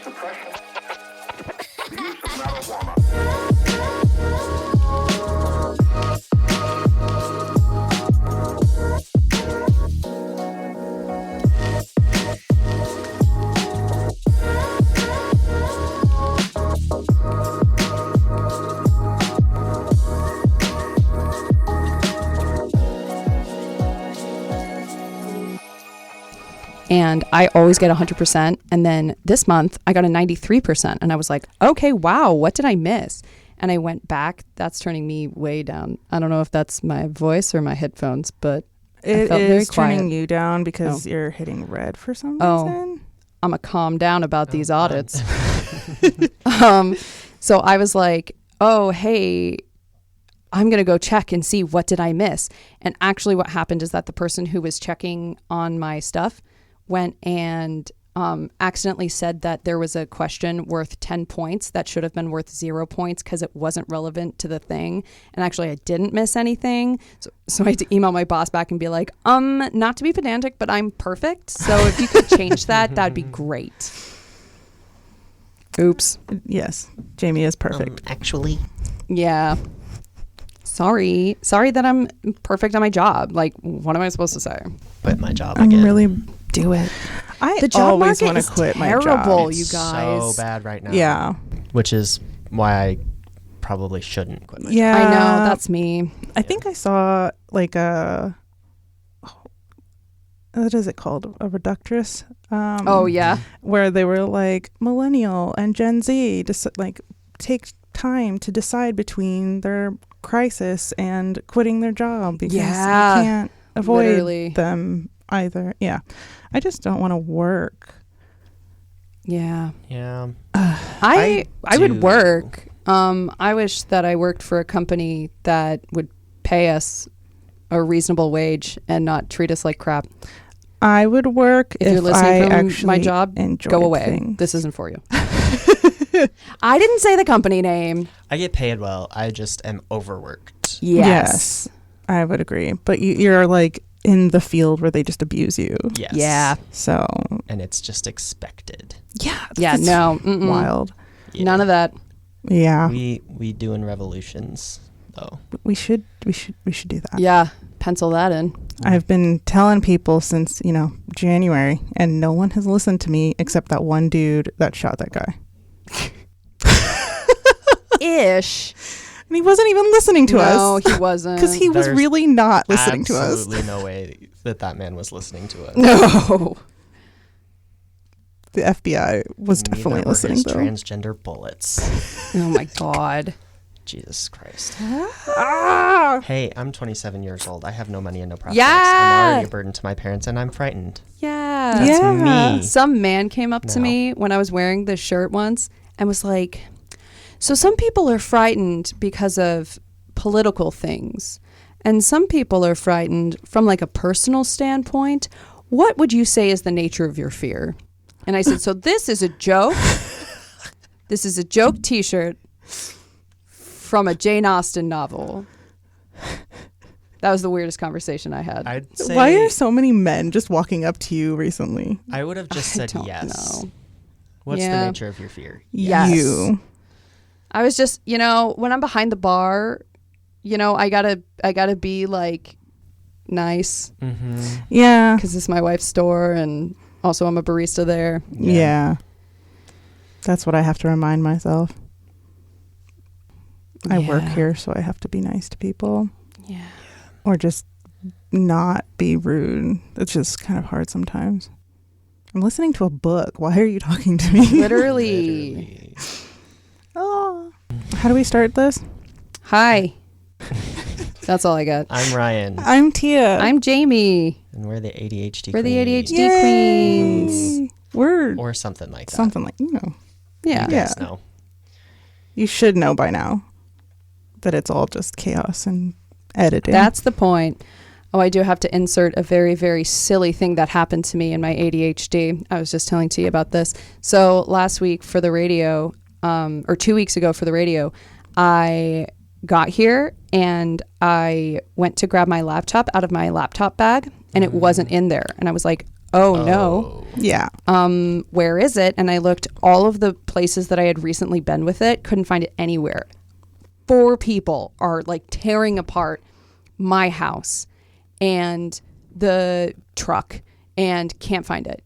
suppression, the use of marijuana. And I always get 100%. And then this month I got a 93%. And I was like, okay, wow, what did I miss? And I went back. That's turning me way down. I don't know if that's my voice or my headphones, but it felt is very quiet. turning you down because you're hitting red for some reason. I'm going to calm down about these audits. So I was like, oh, hey, I'm going to go check and see what did I miss. And actually what happened is that the person who was checking on my stuff went and accidentally said that there was a question worth 10 points that should have been worth 0 points because it wasn't relevant to the thing. And actually I didn't miss anything. So I had to email my boss back and be like, not to be pedantic, but I'm perfect. So if you could change that, that'd be great. Oops. Yes, Jamie is perfect. Actually. Yeah. Sorry that I'm perfect at my job. Like, what am I supposed to say? Quit my job again. Do it. The job always market want to is quit my terrible, job. you It's guys. so bad right now. Yeah. Which is why I probably shouldn't quit my job. Yeah. I know, that's me. I think I saw like what is it called? A reductress? Oh, yeah. Where they were like millennial and Gen Z like take time to decide between their crisis and quitting their job because you can't avoid literally. them either. Yeah. I just don't want to work. Yeah. Yeah. I would work. I wish that I worked for a company that would pay us a reasonable wage and not treat us like crap. I would work If you're listening I from my job, go away. Things. This isn't for you. I didn't say the company name. I get paid well. I just am overworked. Yes. I would agree. But you're like in the field where they just abuse you. Yes. Yeah. So. And it's just expected. Yeah. Yeah, no. Mm-mm. Wild. Yeah. None of that. Yeah. We doing revolutions though. We should do that. Yeah. Pencil that in. I've been telling people since, January, and no one has listened to me except that one dude that shot that guy. Ish. And he wasn't even listening to us. No, he wasn't. Because he was There's really not listening to us. Absolutely no way that man was listening to us. No. The FBI was Neither definitely were listening, his though. transgender bullets. Oh, my God. Jesus Christ. Ah! Hey, I'm 27 years old. I have no money and no prospects. Yeah. I'm already a burden to my parents, and I'm frightened. Yeah. Yeah. Me. Some man came up to No. me when I was wearing this shirt once and was like, so some people are frightened because of political things, and some people are frightened from like a personal standpoint. What would you say is the nature of your fear? And I said, so this is a joke. This is a joke t-shirt from a Jane Austen novel. That was the weirdest conversation I had. I'd say Why are so many men just walking up to you recently? I would have just I said don't yes. know. What's Yeah. the nature of your fear? Yes. You. I was just, when I'm behind the bar, I gotta be like nice Mm-hmm. Yeah. because it's my wife's store, and also I'm a barista there. Yeah. That's what I have to remind myself. I work Yeah. here, so I have to be nice to people. Yeah. Or just not be rude. It's just kind of hard sometimes. I'm listening to a book. Why are you talking to me? Literally. Oh. How do we start this? Hi. That's all I got. I'm Ryan, I'm Tia. I'm Jamie. and we're the ADHD We're the queens. ADHD queens. Yay. We're Or something like that. something like, Yeah. You Yeah. guys know. You should know by now that it's all just chaos and editing. That's the point. Oh, I do have to insert a very, very silly thing that happened to me in my ADHD. I was just telling Tia about this. So last week for the radio, or 2 weeks ago for the radio, I got here and I went to grab my laptop out of my laptop bag and it wasn't in there. And I was like, oh no. Yeah. Where is it? And I looked all of the places that I had recently been with it, couldn't find it anywhere. 4 people are like tearing apart my house and the truck and can't find it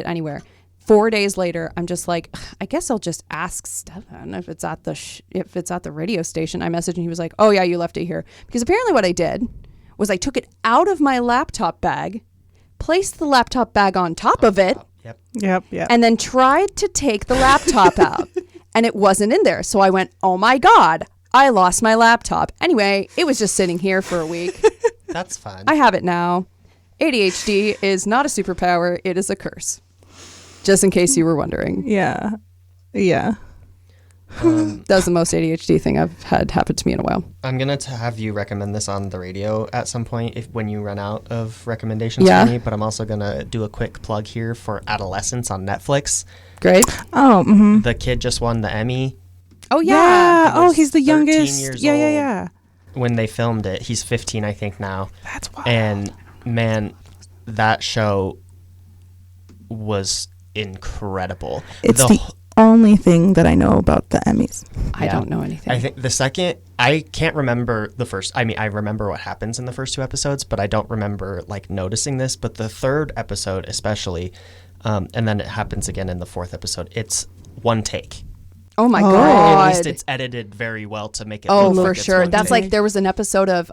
anywhere. 4 days later, I'm just like, I guess I'll just ask Stefan if it's at the radio station. I messaged and he was like, oh yeah, you left it here. Because apparently what I did was I took it out of my laptop bag, placed the laptop bag on top of it, Yep. and then tried to take the laptop out. And it wasn't in there. So I went, oh my God, I lost my laptop. Anyway, it was just sitting here for a week. That's fun. I have it now. ADHD is not a superpower. It is a curse. Just in case you were wondering. Yeah. That was the most ADHD thing I've had happen to me in a while. I'm going to have you recommend this on the radio at some point when you run out of recommendations Yeah. for me, but I'm also going to do a quick plug here for Adolescence on Netflix. Great. Oh, The kid just won the Emmy Oh, yeah. yeah. Oh, he's the 13 youngest. years Yeah. when they filmed it. He's 15, I think, now. That's wild. And man, that show was incredible. It's the only thing that I know about the Emmys. I don't know anything. I think the second, I can't remember the first. I mean, I remember what happens in the first 2 episodes, but I don't remember like noticing this. But the 3rd episode, especially, and then it happens again in the 4th episode. It's one take. Oh my Oh. God. At least it's edited very well to make it. Oh, look for like it's sure. one That's take. like there was an episode of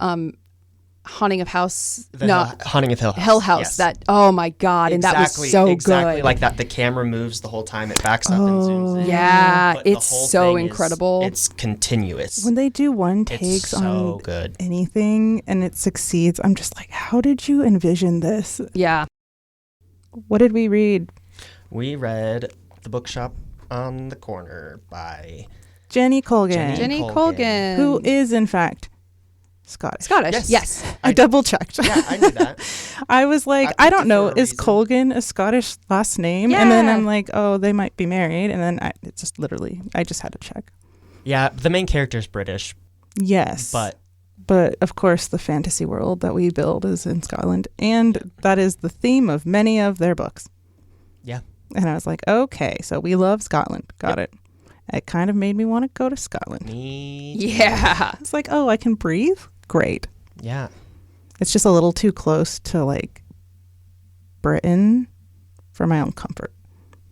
Haunting of House. Haunting of Hill House. Hell House. Yes. That. Oh my God. And that was so exactly good. like that. The camera moves the whole time. It backs up and zooms in. Yeah, But the it's whole so thing is- incredible. It's continuous. When they do one It's takes so on good. anything and it succeeds, I'm just like, how did you envision this? Yeah. What did we read? We read The Bookshop on the Corner by Jenny Colgan, Jenny Colgan. Colgan. who is in fact Scottish. Scottish. Yes. I double checked. Yeah, I knew that. I was like, I I picked don't it know, for a is reason. Colgan a Scottish last name? And then Yeah. I'm like, oh, they might be married. And then it's just literally, I just had to check. Yeah, the main character's British, Yes. But of course, the fantasy world that we build is in Scotland. And that is the theme of many of their books. yeah. And I was like, okay, so we love Scotland. Got it. It kind of made me want to go to Scotland. Me. Yeah. It's like, oh, I can breathe? Great. Yeah. It's just a little too close to like Britain for my own comfort.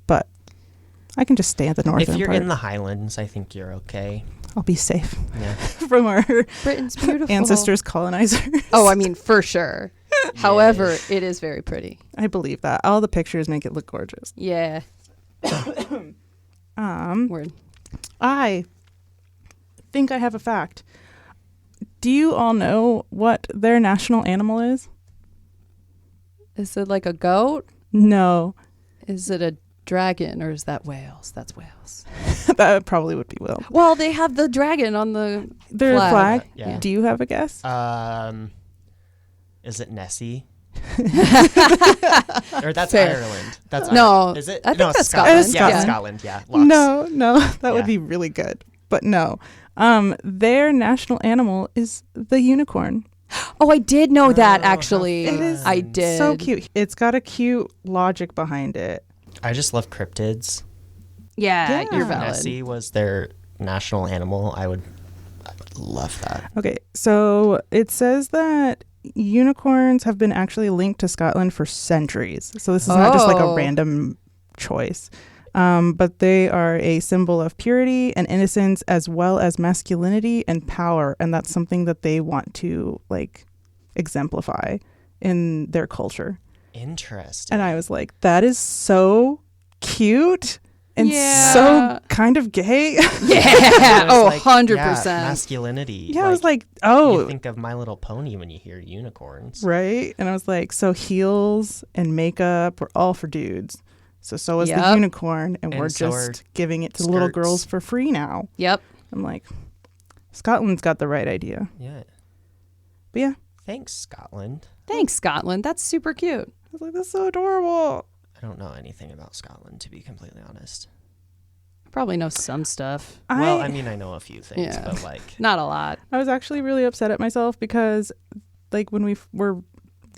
But I can just stay at the northern If you're part. in the Highlands, I think you're okay. I'll be safe Yeah. from our Britain's beautiful. ancestors, colonizers. Oh, I mean, for sure. However, it is very pretty. I believe that. All the pictures make it look gorgeous. Yeah. Word. I think I have a fact. Do you all know what their national animal is? Is it like a goat? No. Is it a dragon or is that whales? That's whales. That probably would be Will. Well, they have the dragon on the Their flag. flag? Yeah. Do you have a guess? Is it Nessie? Or that's Fair. Ireland. That's No, Ireland. Is it? I think no, it's that's Scotland. Scotland. Yeah, Yeah. it's Scotland. Yeah. Lots. No, that Yeah. would be really good. But no. Their national animal is the unicorn. Oh, I did know that Oh, how actually. It is I did. So cute. It's got a cute logic behind it. I just love cryptids. Yeah, Yeah. you're If valid. Nessie was their national animal. I would love that. Okay, so it says that unicorns have been actually linked to Scotland for centuries. So this is not just like a Oh. random choice. But they are a symbol of purity and innocence as well as masculinity and power. And that's something that they want to like exemplify in their culture. Interesting. And I was like, that is so cute and Yeah. so kind of gay. Yeah. Oh, Like, 100%. yeah, masculinity. Yeah, I was like, oh, You think of My Little Pony when you hear unicorns. right? And I was like, so heels and makeup are all for dudes. So is the Yep. unicorn, and we're so are just giving it to little skirts. girls for free now. Yep. I'm like, Scotland's got the right idea. Yeah. But yeah, Thanks, Scotland. Thanks, Scotland. That's super cute. I was like, that's so adorable. I don't know anything about Scotland, to be completely honest. I probably know some stuff. Well, I mean, I know a few things, Yeah. but like, Not a lot. I was actually really upset at myself because, like, when we were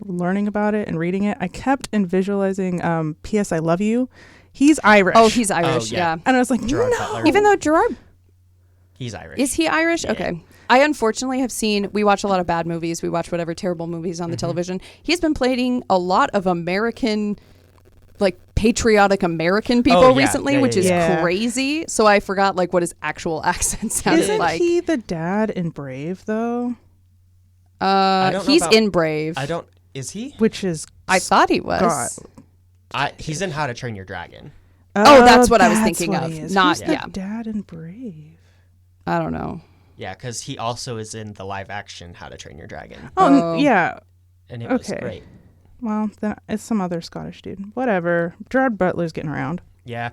learning about it and reading it, I kept visualizing P.S. I Love You. He's Irish. Oh, he's Irish. Oh, yeah. Yeah. And I was like, Gerard no. Butler. Even though Gerard He's Irish. is he Irish? Yeah. Okay. I unfortunately have seen. We watch a lot of bad movies. We watch whatever terrible movies on the television. He's been playing a lot of American, like patriotic American people yeah. recently, Yeah, which is yeah. crazy. So I forgot like what his actual accent sounded Isn't like. he the dad in Brave, though? I don't know He's about- in Brave. Is he? Which is I thought he was. God. He's in How to Train Your Dragon. Oh, that's what I was that's thinking what of. he is. Not- Who's the yeah. dad in Brave. I don't know. Yeah, because he also is in the live action How to Train Your Dragon. Oh. Yeah. And it was Okay. great. Well, then it's some other Scottish dude. Whatever. Gerard Butler's getting around. Yeah.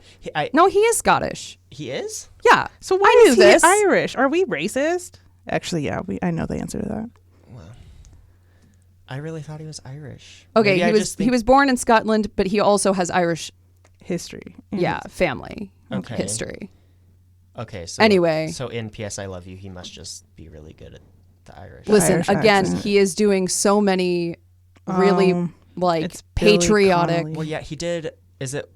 No, he is Scottish. He is? Yeah. So why I is knew he this. Irish? Are we racist? Actually, yeah. I know the answer to that. Well, I really thought he was Irish. Okay, Maybe I he was just think- he was born in Scotland, but he also has Irish History. family Okay. history. Okay, so Anyway. So in P.S. I Love You, he must just be really good at the Irish. Listen, Irish again, accent. he is doing so many really like it's Billy patriotic. Connolly. Well, yeah, he did. Is it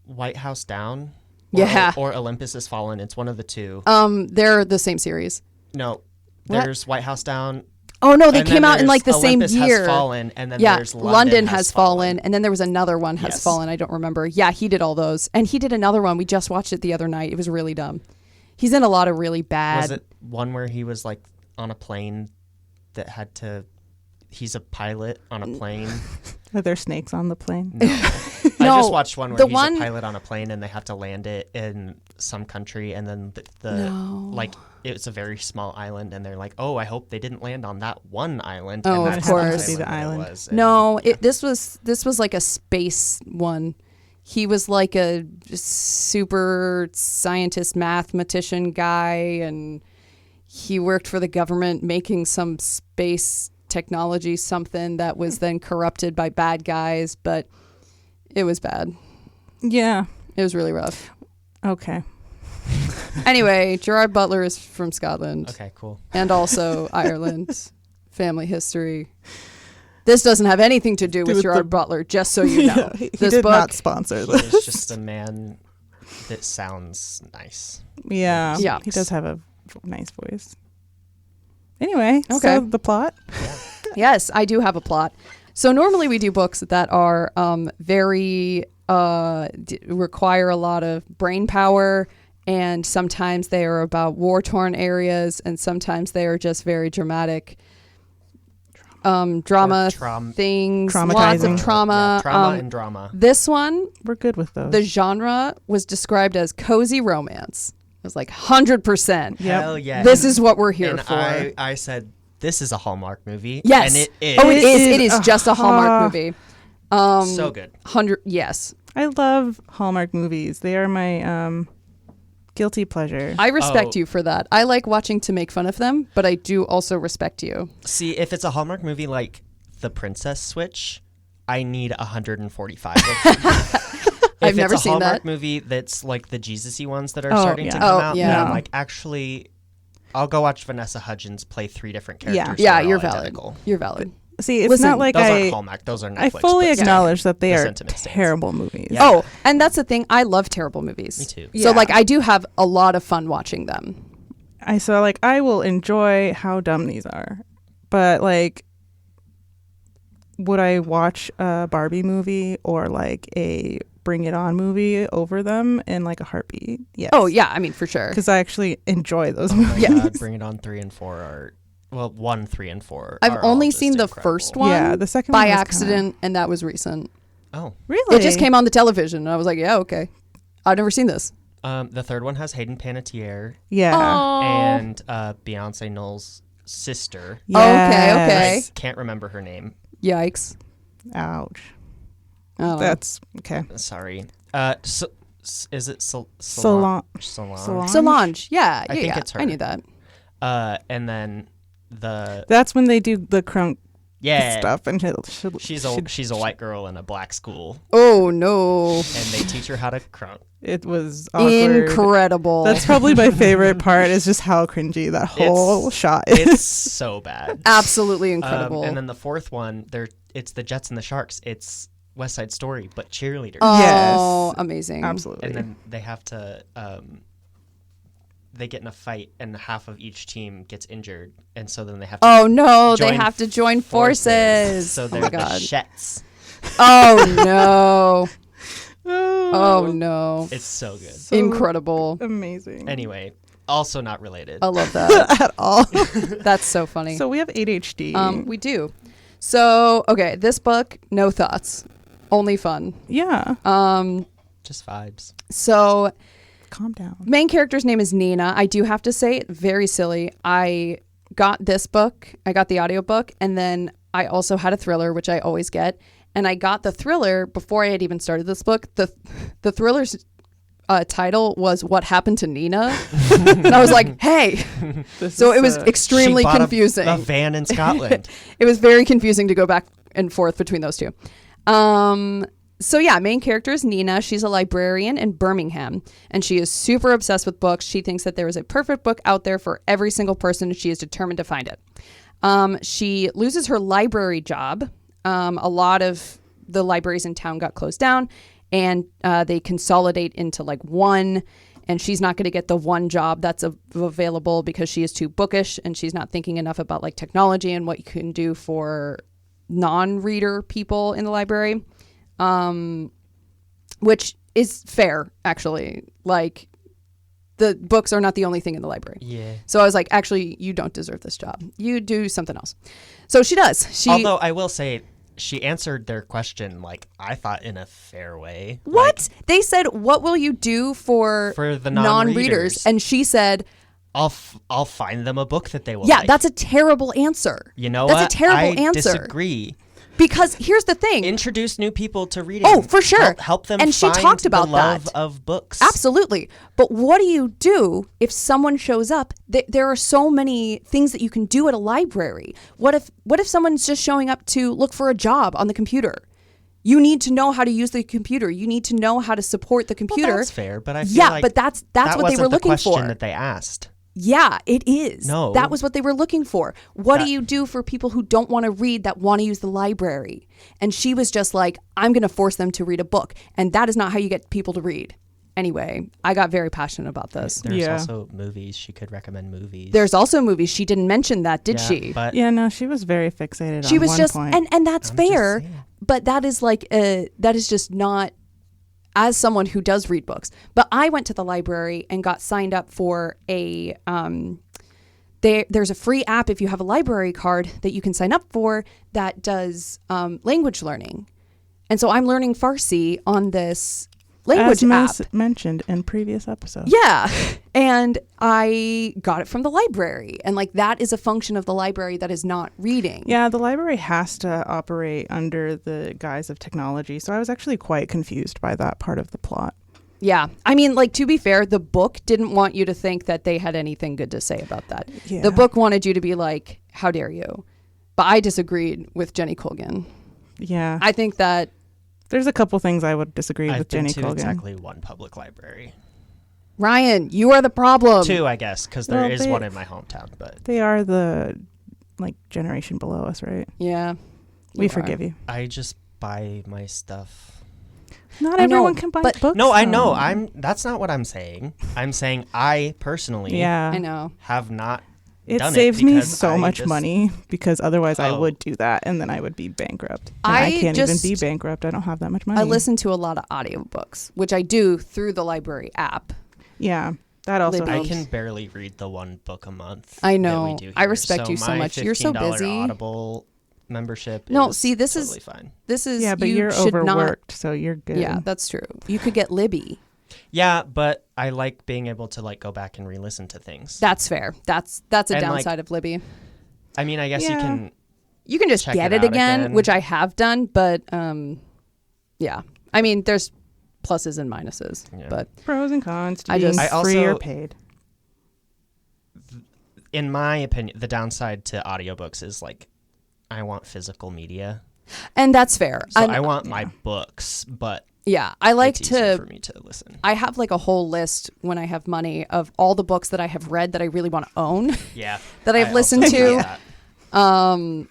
White House Down? Yeah. Or Olympus Has Fallen. It's one of the two. They're the same series. No, What? there's White House Down. Oh no, they and came then out in like the there's same Olympus year. Has Fallen, and then Yeah, there's London has fallen, and then there was another one has Yes. fallen. I don't remember. Yeah, he did all those, and he did another one. We just watched it the other night. It was really dumb. He's in a lot of really bad. Was it one where he was like on a plane that had to? He's a pilot on a plane. Are there snakes on the plane? No. I No, just watched one where the he's one- a pilot on a plane and they have to land it in some country, and then No. like it's a very small island, and they're like, oh, I hope they didn't land on that one island. Oh, and of that's course. Be the that it island. was. And No, this was like a space one. He was like a super scientist, mathematician guy, and he worked for the government making some space technology, something that was then corrupted by bad guys, but it was bad. Yeah. It was really rough. Okay. Anyway, Gerard Butler is from Scotland Okay, cool. and also Ireland. Family history. This doesn't have anything to do with with Gerard the- Butler, just so you know. he This did book, not sponsor He this. is just a man that sounds nice. Yeah. Yeah. He does have a nice voice. Anyway, Okay. so the plot. yes, I do have a plot. So normally we do books that are very require a lot of brain power, and sometimes they are about war-torn areas, and sometimes they are just very dramatic drama things, lots Traumatizing. of trauma. Yeah, trauma and drama. This one, We're good with those. the genre was described as cozy romance. It was like 100%. Yep. Hell yeah. This is what we're here and for. I said, this is a Hallmark movie. Yes. And it is. Oh, it is. It is is just a Hallmark movie. So good. 100. Yes, I love Hallmark movies. They are my guilty pleasure. I respect Oh. you for that. I like watching to make fun of them, but I do also respect you. See, if it's a Hallmark movie like The Princess Switch, I need 145 of them. I've If never it's a seen Hallmark that. movie that's like the Jesus-y ones that are Oh, starting yeah. to come Oh, out, yeah. then I'm like, actually, I'll go watch Vanessa Hudgens play 3 different characters. Yeah, that are you're all valid. identical. You're valid. See, it's Listen, not like Those I aren't Hallmark. Those are Netflix. I fully but still. acknowledge that they The are sentiment stands. terrible movies. Yeah. Oh, and that's the thing. I love terrible movies. Me too. So Yeah. like I do have a lot of fun watching them. I will enjoy how dumb these are. But like, would I watch a Barbie movie or like a Bring It On movie over them in like a heartbeat? Yes. Oh yeah, I mean for sure. Because I actually enjoy those Oh my movies. God, Bring It On 3 and 4 are, well, 1, 3, and 4 I've are all only just seen the incredible. first one. Yeah, the second by one was accident, and that was recent. Oh. Really? It just came on the television, and I was like, yeah, okay. I've never seen this. The third one has Hayden Panettiere Yeah. Oh. and Beyonce Knowles' sister. Okay. I can't remember her name. Yikes. Ouch. Oh. That's okay. Sorry. Is it Solange. Solange? Solange. Yeah, I yeah, think yeah. it's her. I knew that. And then the That's when they do the crunk yeah stuff, and she's a white girl in a black school, Oh no. and they teach her how to crunk. It was awkward. Incredible. That's probably my favorite part is just how cringy that whole shot is. It's so bad. Absolutely incredible. And then the fourth one, it's the Jets and the Sharks. It's West Side Story, but cheerleaders. Oh, Yes. amazing. Absolutely. And then they have to, they get in a fight, and half of each team gets injured, and so then they have to. Oh no, they join have to join forces. So Oh they're my the god. Shets. Oh no. Oh no. It's so good. So Incredible. amazing. Anyway, also not related. I love that. At all. That's so funny. So we have ADHD. We do. So, okay, this book, no thoughts. Only fun. Yeah. Just vibes. So, Calm down. main character's name is Nina. I do have to say, very silly. I got this book, I got the audiobook, and then I also had a thriller, which I always get. And I got the thriller before I had even started this book. The thriller's title was What Happened to Nina? And I was like, hey. So it was extremely She bought confusing. a van in Scotland. It was very confusing to go back and forth between those two. So yeah, main character is Nina. She's a librarian in Birmingham, and she is super obsessed with books. She thinks that there is a perfect book out there for every single person, and she is determined to find it. She loses her library job. A lot of the libraries in town got closed down, and they consolidate into like one, and she's not going to get the one job that's available because she is too bookish, and she's not thinking enough about like technology and what you can do for non-reader people in the library, which is fair, actually. Like, the books are not the only thing in the library. Yeah. So I was like, actually, you don't deserve this job. You do something else. So she does. Although I will say, she answered their question, like, I thought in a fair way. What? They said, what will you do for the non-readers? non-readers? And she said, I'll find them a book that they will yeah, like. that's a terrible answer. You know that's what? a terrible I answer. disagree. Because here's the thing. Introduce new people to reading. Oh, for sure. Help them And she find talked about the love that. of books. Absolutely. But what do you do if someone shows up? There are so many things that you can do at a library. What if someone's just showing up to look for a job on the computer? You need to know how to use the computer. You need to know how to support the computer. Well, that's fair, but I feel yeah, like but that's that what they were wasn't looking the question for. that they asked. Yeah, it is. No. That was what they were looking for. What do you do for people who don't want to read that want to use the library? And she was just like, I'm going to force them to read a book. And that is not how you get people to read. Anyway, I got very passionate about this. There's also movies. She could recommend movies. There's also movies. She didn't mention that, did Yeah, she? But Yeah, no, she was very fixated She on was one just, point. and that's I'm just fair, saying. but that is like, that is just not, as someone who does read books. But I went to the library and got signed up for a, there's a free app if you have a library card that you can sign up for that does language learning. And so I'm learning Farsi on this language As app. mentioned in previous episodes. Yeah. And I got it from the library. And like that is a function of the library that is not reading. Yeah, the library has to operate under the guise of technology. So I was actually quite confused by that part of the plot. Yeah. I mean, like, to be fair, the book didn't want you to think that they had anything good to say about that. Yeah. The book wanted you to be like, how dare you? But I disagreed with Jenny Colgan. Yeah. I think that, There's a couple things I would disagree I've with been Jenny to Colgan. exactly one public library. Ryan, you are the problem. Two, I guess, because there Well, is they- one in my hometown. But They are the generation below us, right? Yeah. We You forgive you. I just buy my stuff. Not I know, everyone can buy but- books. No, I know. though. That's not what I'm saying. I'm saying I personally Yeah. I know. have not It done saves it me because so I much just- money because otherwise I Oh. would do that and then I would be bankrupt. And I I can't just- even be bankrupt. I don't have that much money. I listen to a lot of audiobooks, which I do through the library app. Yeah, that also Libby. I helps. can barely read the one book a month. I that know. we do I here. respect you so my much. You're so $15 busy. Audible membership. No, is see, this totally is- fine. This is, Yeah, but you you're should overworked, so you're good. not. Yeah, that's true. You could get Libby. Yeah, but I like being able to like go back and re-listen to things. That's fair. That's a And, like, downside of Libby. I mean, I guess you Yeah. can. You can just check get it it out again, again. which I have done, but yeah. I mean, there's pluses and minuses, Yeah. but Pros and cons to I being just- I free or also- paid. In my opinion, the downside to audiobooks is like, I want physical media. and that's fair. So And I want my books, but Yeah, I like it's easier to. for me to listen. I have like a whole list when I have money of all the books that I have read that I really want to own. Yeah, that I've I listened also to. have that.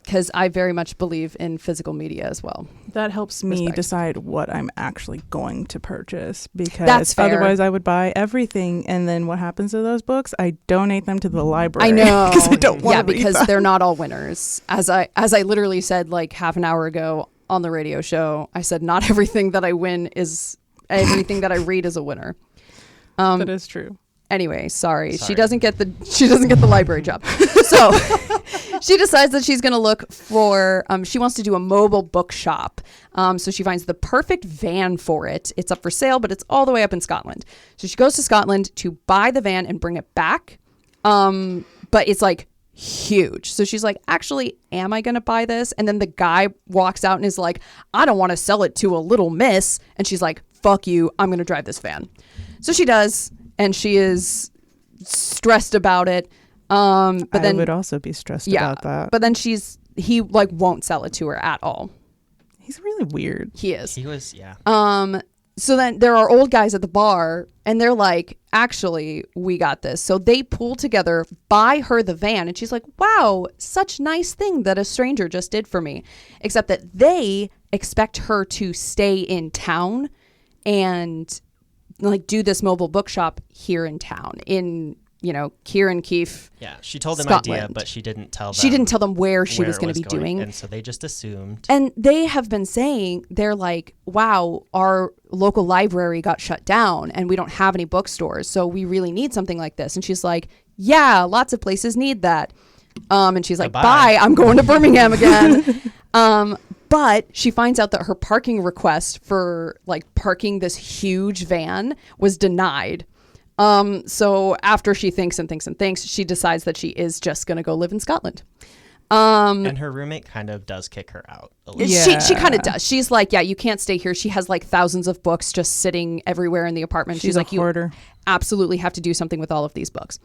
Because I very much believe in physical media as well. That helps me Respect. decide what I'm actually going to purchase, because That's fair. otherwise I would buy everything, and then what happens to those books? I donate them to the library. I know. because I don't want Yeah, to read because them. they're not all winners. As I literally said like half an hour ago on the radio show, I said not everything that I win is everything that I read is a winner. That is true. Anyway, sorry. She doesn't get the library job. So she decides that she's going to look for, she wants to do a mobile bookshop. So she finds the perfect van for it. It's up for sale, but it's all the way up in Scotland. So she goes to Scotland to buy the van and bring it back. But it's like huge. So she's like, actually, am I going to buy this? And then the guy walks out and is like, I don't want to sell it to a little miss. And she's like, fuck you. I'm going to drive this van. So she does. And she is stressed about it. But then I would also be stressed about that. But then he like won't sell it to her at all. He's really weird. He is. He was, yeah. So then there are old guys at the bar and they're like, actually, we got this. So they pull together, buy her the van. And she's like, wow, such nice thing that a stranger just did for me. Except that they expect her to stay in town and like do this mobile bookshop here in town in, Kieran Keefe. Yeah, she told them Scotland. idea, but she didn't tell them. She didn't tell them where she was it going to be doing. And so they just assumed. And they have been saying, they're like, wow, our local library got shut down and we don't have any bookstores. So we really need something like this. And she's like, yeah, lots of places need that. And she's like, bye, I'm going to Birmingham again. But she finds out that her parking request for like parking this huge van was denied. So after she thinks, she decides that she is just going to go live in Scotland. And her roommate kind of does kick her out a little. She kind of does. She's like, yeah, you can't stay here. She has like thousands of books just sitting everywhere in the apartment. She's like, a hoarder. You absolutely have to do something with all of these books.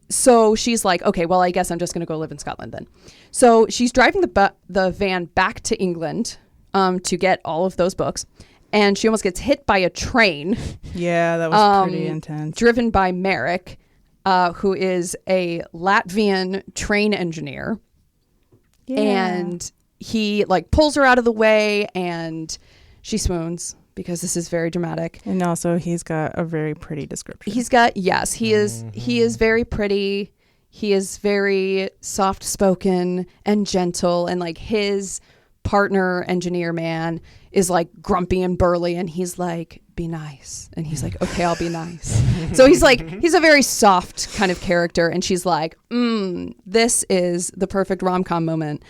So she's like, okay, well, I guess I'm just going to go live in Scotland then. So she's driving the van back to England to get all of those books. And she almost gets hit by a train. Yeah, that was pretty intense. Driven by Merrick, who is a Latvian train engineer. Yeah. And he like pulls her out of the way and she swoons because this is very dramatic. And also he's got a very pretty description. He is very pretty. He is very soft spoken and gentle, and like his partner engineer man is like grumpy and burly, and he's like, be nice. And he's like, okay, I'll be nice. So he's a very soft kind of character, and she's like, this is the perfect rom-com moment.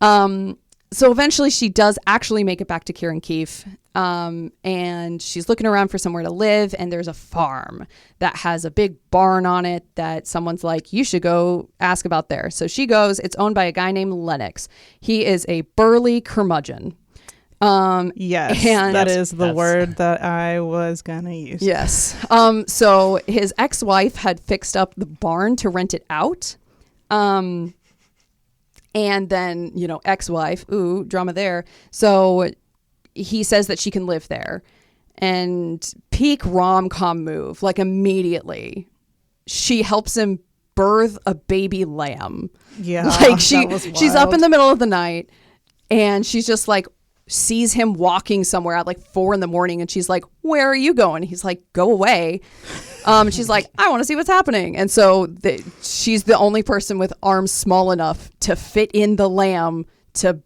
So eventually she does actually make it back to Kieran Keefe, and she's looking around for somewhere to live, and there's a farm that has a big barn on it that someone's like, you should go ask about there. So she goes. It's owned by a guy named Lennox. He is a burly curmudgeon. Yes, and that is the word that I was going to use. Yes. So his ex-wife had fixed up the barn to rent it out. And then, ex-wife, ooh, drama there. So he says that she can live there. And peak rom-com move, like immediately, she helps him birth a baby lamb. Yeah, like she's up in the middle of the night and she's just like, sees him walking somewhere at like 4 a.m. and she's like, where are you going? He's like, go away. She's like, I want to see what's happening. And so she's the only person with arms small enough to fit in the lamb to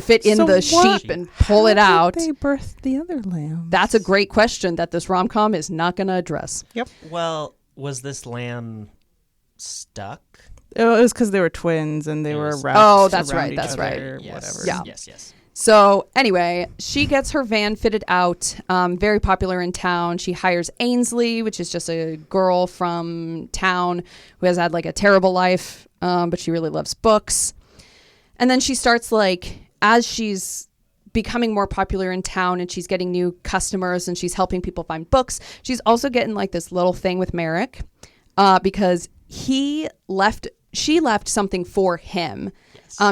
fit in the sheep and pull it out. How did they birth the other lamb? That's a great question that this rom-com is not going to address. Yep. Well, was this lamb stuck? It was because they were twins and they were wrapped. Oh, that's around right. each That's other, right. Yes. Whatever. Yeah. Yes. So anyway, she gets her van fitted out, very popular in town. She hires Ainsley, which is just a girl from town who has had like a terrible life, but she really loves books. And then she starts like, as she's becoming more popular in town and she's getting new customers and she's helping people find books, she's also getting like this little thing with Merrick, because she left something for him.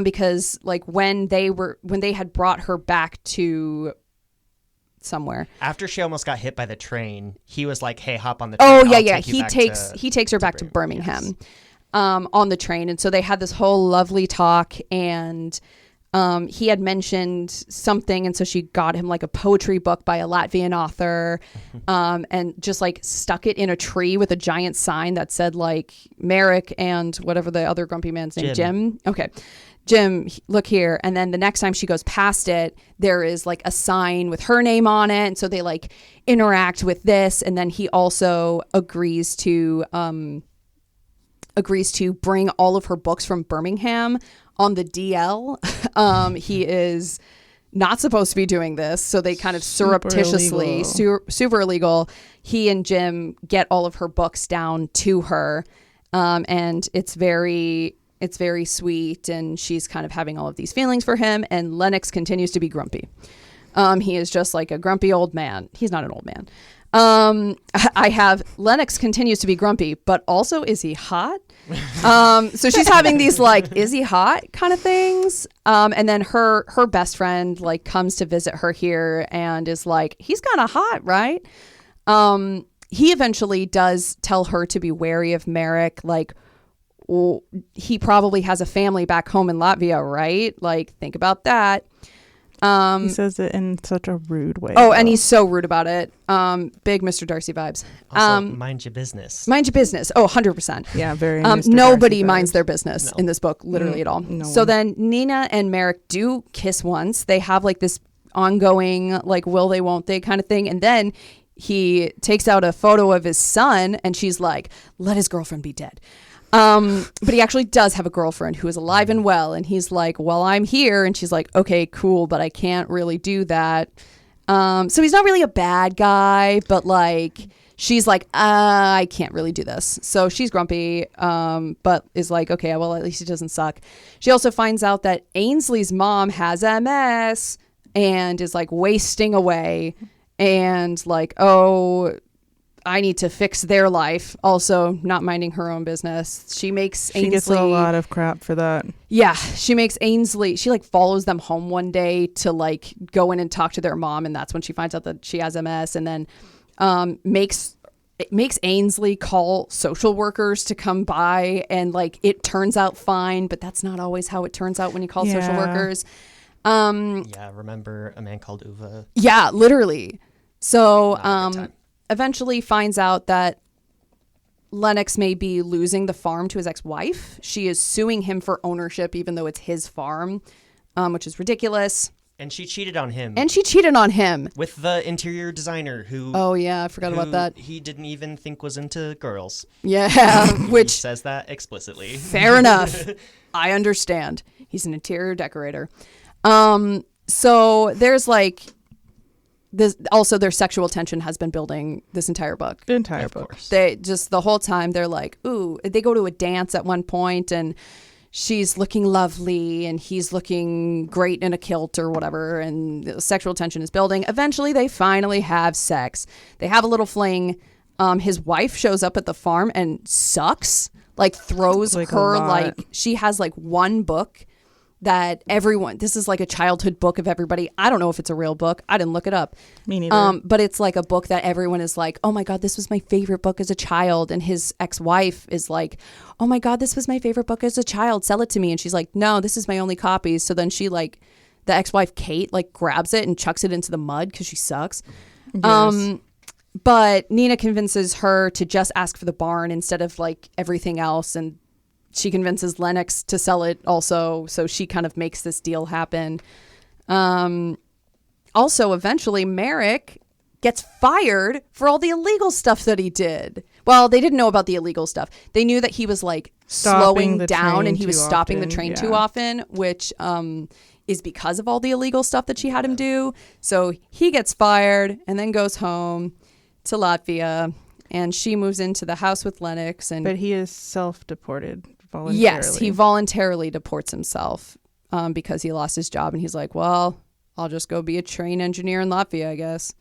Because like when they had brought her back to somewhere. After she almost got hit by the train, he was like, "Hey, hop on the train." Oh I'll yeah. take you He back takes her back to Birmingham. Yes. On the train. And so they had this whole lovely talk, and he had mentioned something, and so she got him like a poetry book by a Latvian author, and just like stuck it in a tree with a giant sign that said like Merrick and whatever the other grumpy man's name, Jim. Okay. Jim, look here. And then the next time she goes past it, there is like a sign with her name on it. And so they like interact with this. And then he also agrees to bring all of her books from Birmingham on the DL. He is not supposed to be doing this, so they kind of surreptitiously, super illegal. He and Jim get all of her books down to her, and it's very sweet, and she's kind of having all of these feelings for him, and Lennox continues to be grumpy. He is just like a grumpy old man. He's not an old man. I have Lennox continues to be grumpy, but also, is he hot? So she's having these like, is he hot kind of things. And then her best friend like comes to visit her here and is like, he's kind of hot, right? He eventually does tell her to be wary of Merrick. Like, he probably has a family back home in Latvia, right? Like, think about that. He says it in such a rude way. Oh, and he's so rude about it. Big Mr. Darcy vibes. Also, mind your business. Mind your business. Oh, 100%. Yeah, very nobody Darcy minds vibes. their business in this book, literally at all. No So one. then Nina and Merrick do kiss once. They have like this ongoing, like, will they, won't they kind of thing. And then he takes out a photo of his son and she's like, let his girlfriend be dead. But he actually does have a girlfriend who is alive and well. And he's like, well, I'm here. And she's like, okay, cool, but I can't really do that. So he's not really a bad guy, but like, she's like, I can't really do this. So she's grumpy, but is like, okay, well, at least it doesn't suck. She also finds out that Ainsley's mom has MS and is like wasting away and like, oh, I need to fix their life. Also not minding her own business. She Ainsley gets a lot of crap for that. Yeah, she makes Ainsley, she like follows them home one day to like go in and talk to their mom, and that's when she finds out that she has MS, and then makes Ainsley call social workers to come by, and like it turns out fine, but that's not always how it turns out when you call social workers. Yeah, remember a man called Uwe? Yeah, literally. So Not a good time. eventually finds out that Lennox may be losing the farm to his ex-wife. She is suing him for ownership, even though it's his farm, which is ridiculous. And she cheated on him. And she cheated on him. With the interior designer who... Oh, yeah, I forgot about that. He didn't even think was into girls. Yeah, He which... says that explicitly. Fair enough. I understand. He's an interior decorator. So there's like... This also, their sexual tension has been building this entire book. The entire Of book. course. They just the whole time they're like, ooh, they go to a dance at one point and she's looking lovely and he's looking great in a kilt or whatever, and the sexual tension is building. Eventually they finally have sex. They have a little fling. His wife shows up at the farm and sucks, like throws Like a her, lot. like she has like one book that everyone, this is like a childhood book of everybody. I don't know if it's a real book. I didn't look it up. Me neither. But it's like a book that everyone is like, oh my God, this was my favorite book as a child. And his ex-wife is like, oh my God, this was my favorite book as a child. Sell it to me. And she's like, no, this is my only copy. So then she like, the ex-wife, Kate, like grabs it and chucks it into the mud because she sucks. Yes. But Nina convinces her to just ask for the barn instead of like everything else. And she convinces Lennox to sell it also. So she kind of makes this deal happen. Also, eventually, Merrick gets fired for all the illegal stuff that he did. Well, they didn't know about the illegal stuff. They knew that he was like slowing the down train and he was too stopping the often, train yeah. too often, which is because of all the illegal stuff that she had him do. So he gets fired and then goes home to Latvia, and she moves into the house with Lennox. And But he is self-deported voluntarily. yes, he voluntarily deports himself because he lost his job, and he's like, well, I'll just go be a train engineer in Latvia, I guess.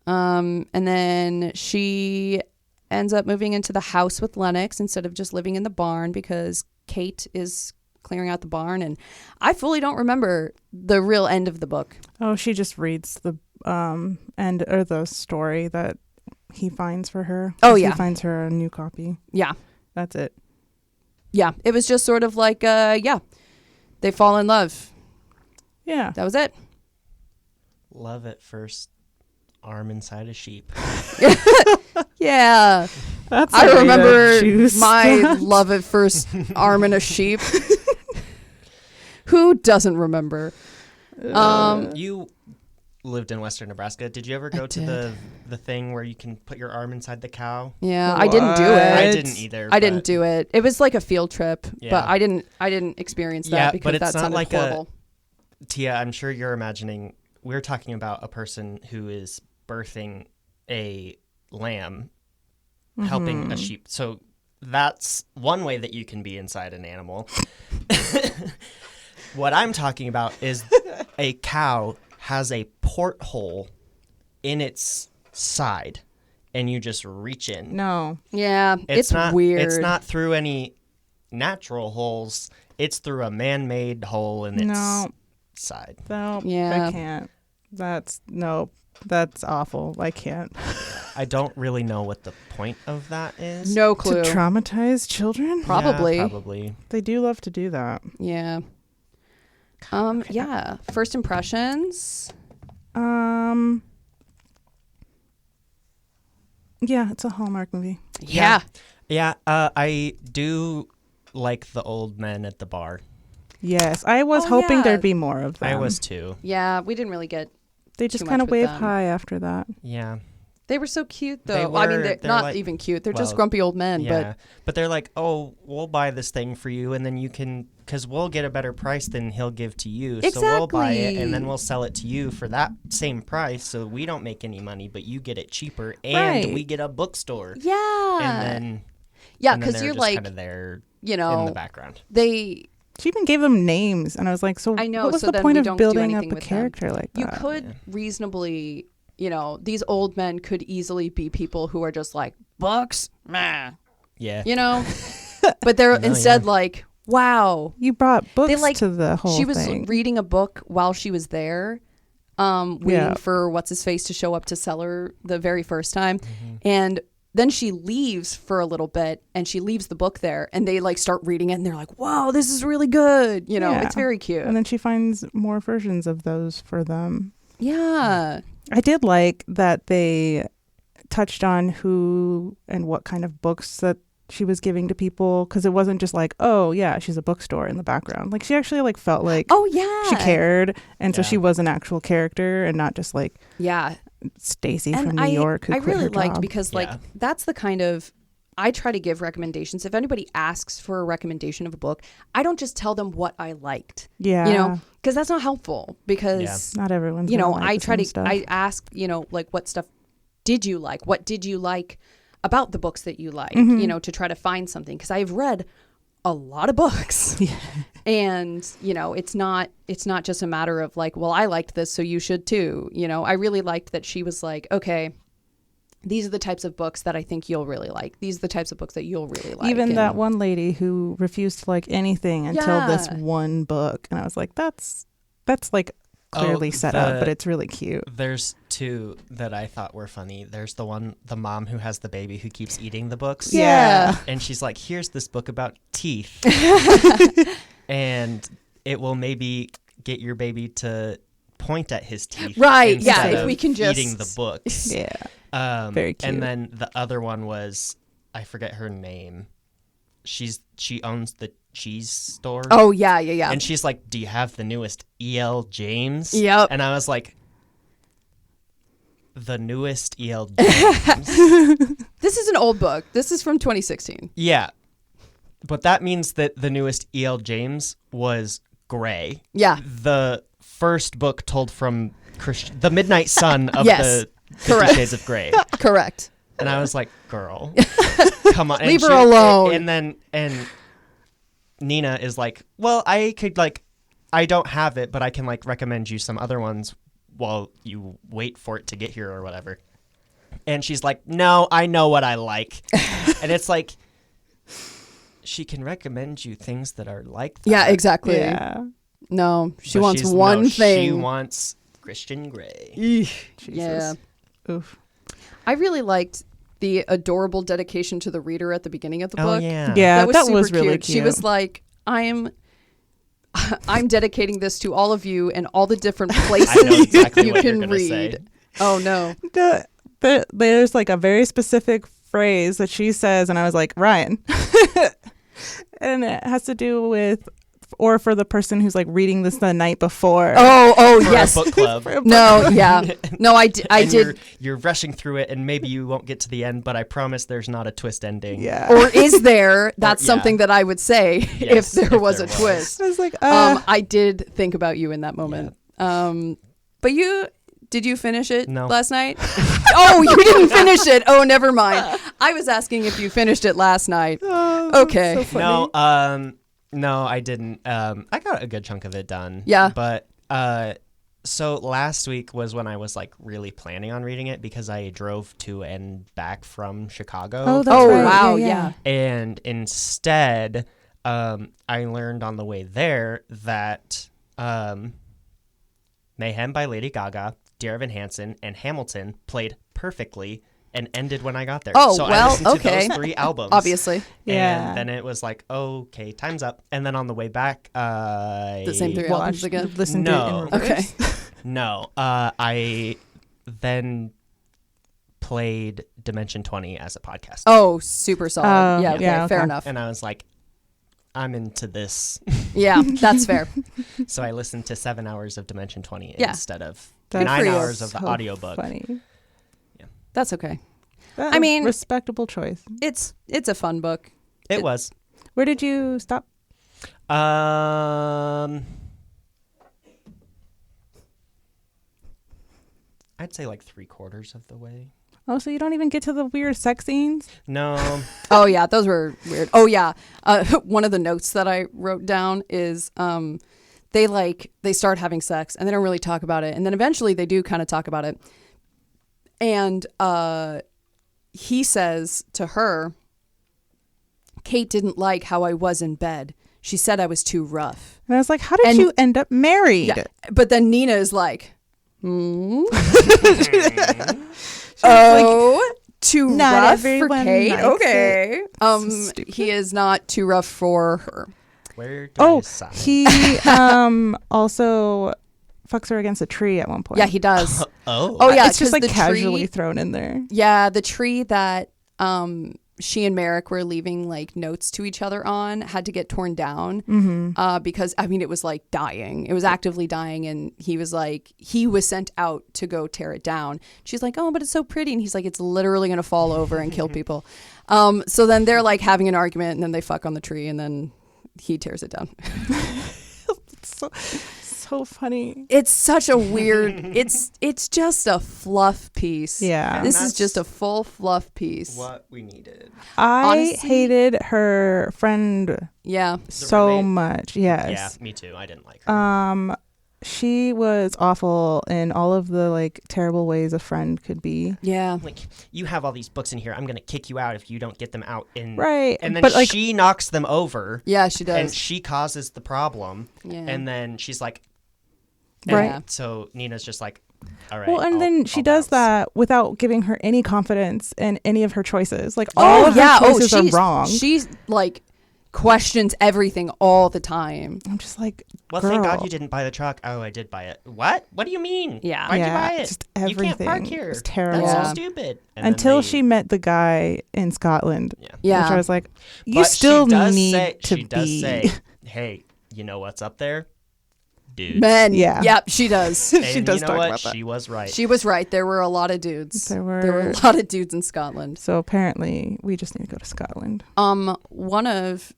And then she ends up moving into the house with Lennox instead of just living in the barn because Kate is clearing out the barn. And I fully don't remember the real end of the book. Oh, she just reads the story that he finds for her. Oh, yeah. He finds her a new copy. Yeah. That's it. Yeah. It was just sort of like, they fall in love. Yeah. That was it. Love at first arm inside a sheep. Yeah. That's I a way to remember choose my that. love at first arm in a sheep. Who doesn't remember? You lived in Western Nebraska. Did you ever go to the thing where you can put your arm inside the cow? Yeah, I didn't do it. I didn't either. I didn't do it. It was like a field trip, Yeah. but I didn't experience that because but it's that not sounded like horrible. Tia, I'm sure you're imagining we're talking about a person who is birthing a lamb, helping a sheep. So that's one way that you can be inside an animal. What I'm talking about is a cow has a porthole in its side, and you just reach in. No. Yeah, it's not weird. It's not through any natural holes. It's through a man-made hole in its side. No. Yeah. I can't. That's awful. I can't. I don't really know what the point of that is. No clue. To traumatize children? Probably. Yeah, probably. They do love to do that. Yeah. Yeah. First impressions. Yeah, it's a Hallmark movie. Yeah. Yeah, I do like the old men at the bar. Yes, I was Oh, hoping yeah. there'd be more of them. I was too. Yeah, we didn't really get. They just too kind much of with wave them. high after that. Yeah. They were so cute, They though. I mean, were. they're They're not like- even cute. They're just well, grumpy old men. Yeah. But they're like, oh, we'll buy this thing for you, and then you can, because we'll get a better price than he'll give to you. So we'll buy it, Exactly. and then we'll sell it to you for that same price. So we don't make any money, but you get it cheaper, and Right. we get a bookstore. But yeah. And then, yeah, and then because they're you're just like, kind of there you in the know, background. they. She even gave them names, and I was like, so I know, what was so the then point we of don't do building up anything a with them. character like that? You could reasonably, you know, these old men could easily be people who are just like, books? Meh. Yeah. You know? But they're No, instead yeah. like, wow. You brought books like- to the whole She was thing. reading a book while she was there, waiting Yeah. for what's-his-face to show up to sell her the very first time. And then she leaves for a little bit, and she leaves the book there, and they like start reading it, and they're like, wow, this is really good. You know, Yeah. it's very cute. And then she finds more versions of those for them. Yeah. I did like that they touched on who and what kind of books that she was giving to people, because it wasn't just like, oh yeah, she's a bookstore in the background. Like she actually like felt like Oh, yeah. she cared, and so Yeah. she was an actual character and not just like Yeah. Stacy And from New York who I quit really her liked job. because like Yeah. that's the kind of I try to give recommendations. If anybody asks for a recommendation of a book, I don't just tell them what I liked. Yeah, You know, because that's not helpful. Because not everyone's you know, gonna like I the try same to stuff. I ask, you know, like what stuff did you like? What did you like about the books that you like? Mm-hmm. You know, to try to find something, because I've read a lot of books. And, you know, it's not just a matter of like, well, I liked this, so you should too. You know, I really liked that she was like, okay, these are the types of books that I think you'll really like. These are the types of books that you'll really like. Even And- that one lady who refused to like anything until this Yeah. one book, and I was like, that's like clearly set up, but it's really cute. There's two that I thought were funny. There's the mom who has the baby who keeps eating the books. Yeah. And she's like, here's this book about teeth. And it will maybe get your baby to point at his teeth. Right, yeah, instead if of we can just- eating the books. Yeah. Very cute. And then the other one was, I forget her name. She owns the cheese store. Oh, yeah, yeah, yeah. And she's like, do you have the newest E.L. James? Yep. And I was like, the newest E.L. James? This is an old book. This is from 2016. Yeah. But that means that the newest E.L. James was gray. Yeah. The first book told from the Midnight Sun of Yes. the 50 Correct. Shades of Grey. Correct. And I was like, girl, come on. Leave her alone. And Nina is like, well, I don't have it, but I can like recommend you some other ones while you wait for it to get here or whatever. And she's like, no, I know what I like. And it's like, she can recommend you things that are like that. Yeah, exactly. Yeah. No, she But wants she's- one no, thing. She wants Christian Grey. Yeah. Oof. I really liked the adorable dedication to the reader at the beginning of the Oh book. yeah. Yeah, That was super really cute. She was like, I'm dedicating this to all of you and all the different places I know exactly you what you're can gonna read. say. Oh no. There's like a very specific phrase that she says, and I was like, Ryan. And it has to do with, or for the person who's like reading this the night before. Oh For yes. a book club. No, yeah. No, I did. And You're rushing through it, and maybe you won't get to the end, but I promise there's not a twist ending. Yeah. Or is there? That's yeah. something that I would say if Yes, there if was there a was. twist. I was like, I did think about you in that moment. But did you finish it No. last night? Oh, you didn't finish it. Oh, never mind. I was asking if you finished it last night. Okay. so funny. No, I didn't. I got a good chunk of it done. Yeah. But so last week was when I was like really planning on reading it because I drove to and back from Chicago. Oh, that's Oh, right. wow. Yeah, Yeah. And instead, I learned on the way there that Mayhem by Lady Gaga, Dear Evan Hansen, and Hamilton played perfectly and ended when I got there. Oh, so well, I listened okay. to those 3 albums. Obviously. Yeah. And then it was like, okay, time's up. And then on the way back, The same 3 albums Watched, again. listened No. to it in Okay. reverse. No, I then played Dimension 20 as a podcast. Oh, super solid. Oh, yeah, okay, yeah, fair okay. enough. And I was like, I'm into this. Yeah, that's fair. So I listened to 7 hours of Dimension 20 Yeah. instead of That's 9 for you. hours of the So audiobook. Funny. That's okay. I mean- respectable choice. It's a fun book. It was. Where did you stop? I'd say like 3/4 of the way. Oh, so you don't even get to the weird sex scenes? No. Oh yeah, those were weird. Oh yeah, one of the notes that I wrote down is they start having sex and they don't really talk about it, and then eventually they do kind of talk about it. And he says to her, Kate didn't like how I was in bed. She said I was too rough. And I was like, how did And- you end up married? Yeah, but then Nina is like, oh, too Not rough for everyone Kate. likes Okay. So stupid. He is not too rough for her. Where do Oh, I sign? he also fucks her against a tree at one point. Yeah, he does. Oh. Oh yeah, It's just 'cause like the casually tree, thrown in there. yeah, the tree that she and Merrick were leaving like notes to each other on had to get torn down because I mean it was like dying. It was actively dying, and he was sent out to go tear it down. She's like, oh, but it's so pretty, and he's like, it's literally gonna fall over and kill people. So then they're like having an argument, and then they fuck on the tree, and then he tears it down. So funny. It's such a weird. It's just a fluff piece. Yeah. This is that's just a full fluff piece. What we needed. I Honestly- hated her friend Yeah. so roommate? much. Yeah, Yes. me too. I didn't like her. She was awful in all of the like terrible ways a friend could be. Yeah. Like, you have all these books in here. I'm going to kick you out if you don't get them out. Right. And then but like she knocks them over. Yeah, she And does. she causes the problem. Yeah. And then she's like, Right. Yeah. So Nina's just like, all right. well, and then she does bounce. that without giving her any confidence in any of her choices. Like all of her choices are wrong. She's like questions everything all the time. I'm just like, Well, girl. thank God you didn't buy the truck. Oh, I did buy it. What? What do you mean? Yeah. Why'd Yeah, you buy it? just You can't park everything here. was terrible. That's Yeah. so stupid. And then Until they- she met the guy in Scotland. Yeah. Yeah. Which I was like, you But still she does need say, to She does be. say, hey, you know what's up there? Dudes. Men. Yeah. Yep, she does. And She does you know talk what? about that. She was right. She was right. There were a lot of dudes. There There were were. a lot of dudes in Scotland. So apparently, we just need to go to Scotland. One of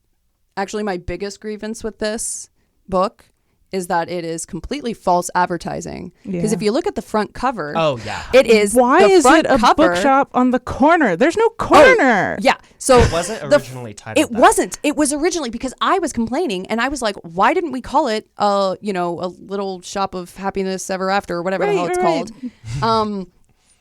actually my biggest grievance with this book is that it is completely false advertising. Because Yeah. if you look at the front cover, Oh, yeah. it is Why the is front it a cover, bookshop on the corner? There's no corner. Yeah. So It wasn't originally titled It that. wasn't. It was originally because I was complaining and I was like, why didn't we call it a little shop of happiness ever after or whatever the hell it's called?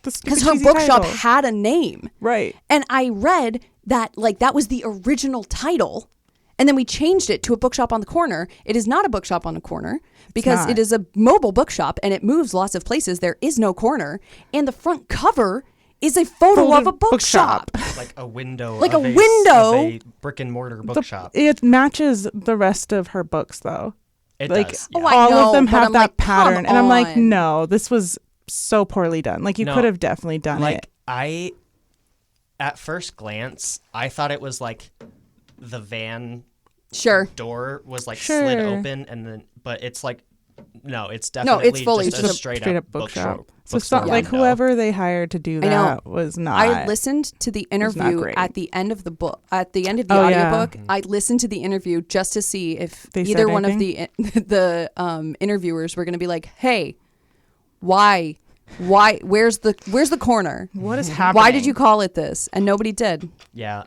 Because her bookshop had a name. Right. And I read that like that was the original title. And then we changed it to a bookshop on the corner. It is not a bookshop on the corner because not. it is a mobile bookshop and it moves lots of places. There is no corner. And the front cover is a photo of a bookshop. Like a window. Like of a window. Of a brick and mortar bookshop. It matches the rest of her books, though. It like does. Oh, I all know, of them but have I'm that like, pattern, come and I'm like, on. no, this was so poorly done. Like you No. could have definitely done Like it. at first glance, I thought it was like the van Sure. door was like Sure. slid open, and then but it's like no, it's definitely it's fully just a just straight Straight up up bookshop. So it's bookstore not like window. whoever they hired to do I know. that was not. I listened to the not interview great. at the end of the book, at the end of the Oh, yeah. audiobook. I listened to the interview just to see if They either said one of the interviewers were going to be like, "Hey, why, where's the corner? What is happening? Why did you call it this?" And nobody did. Yeah,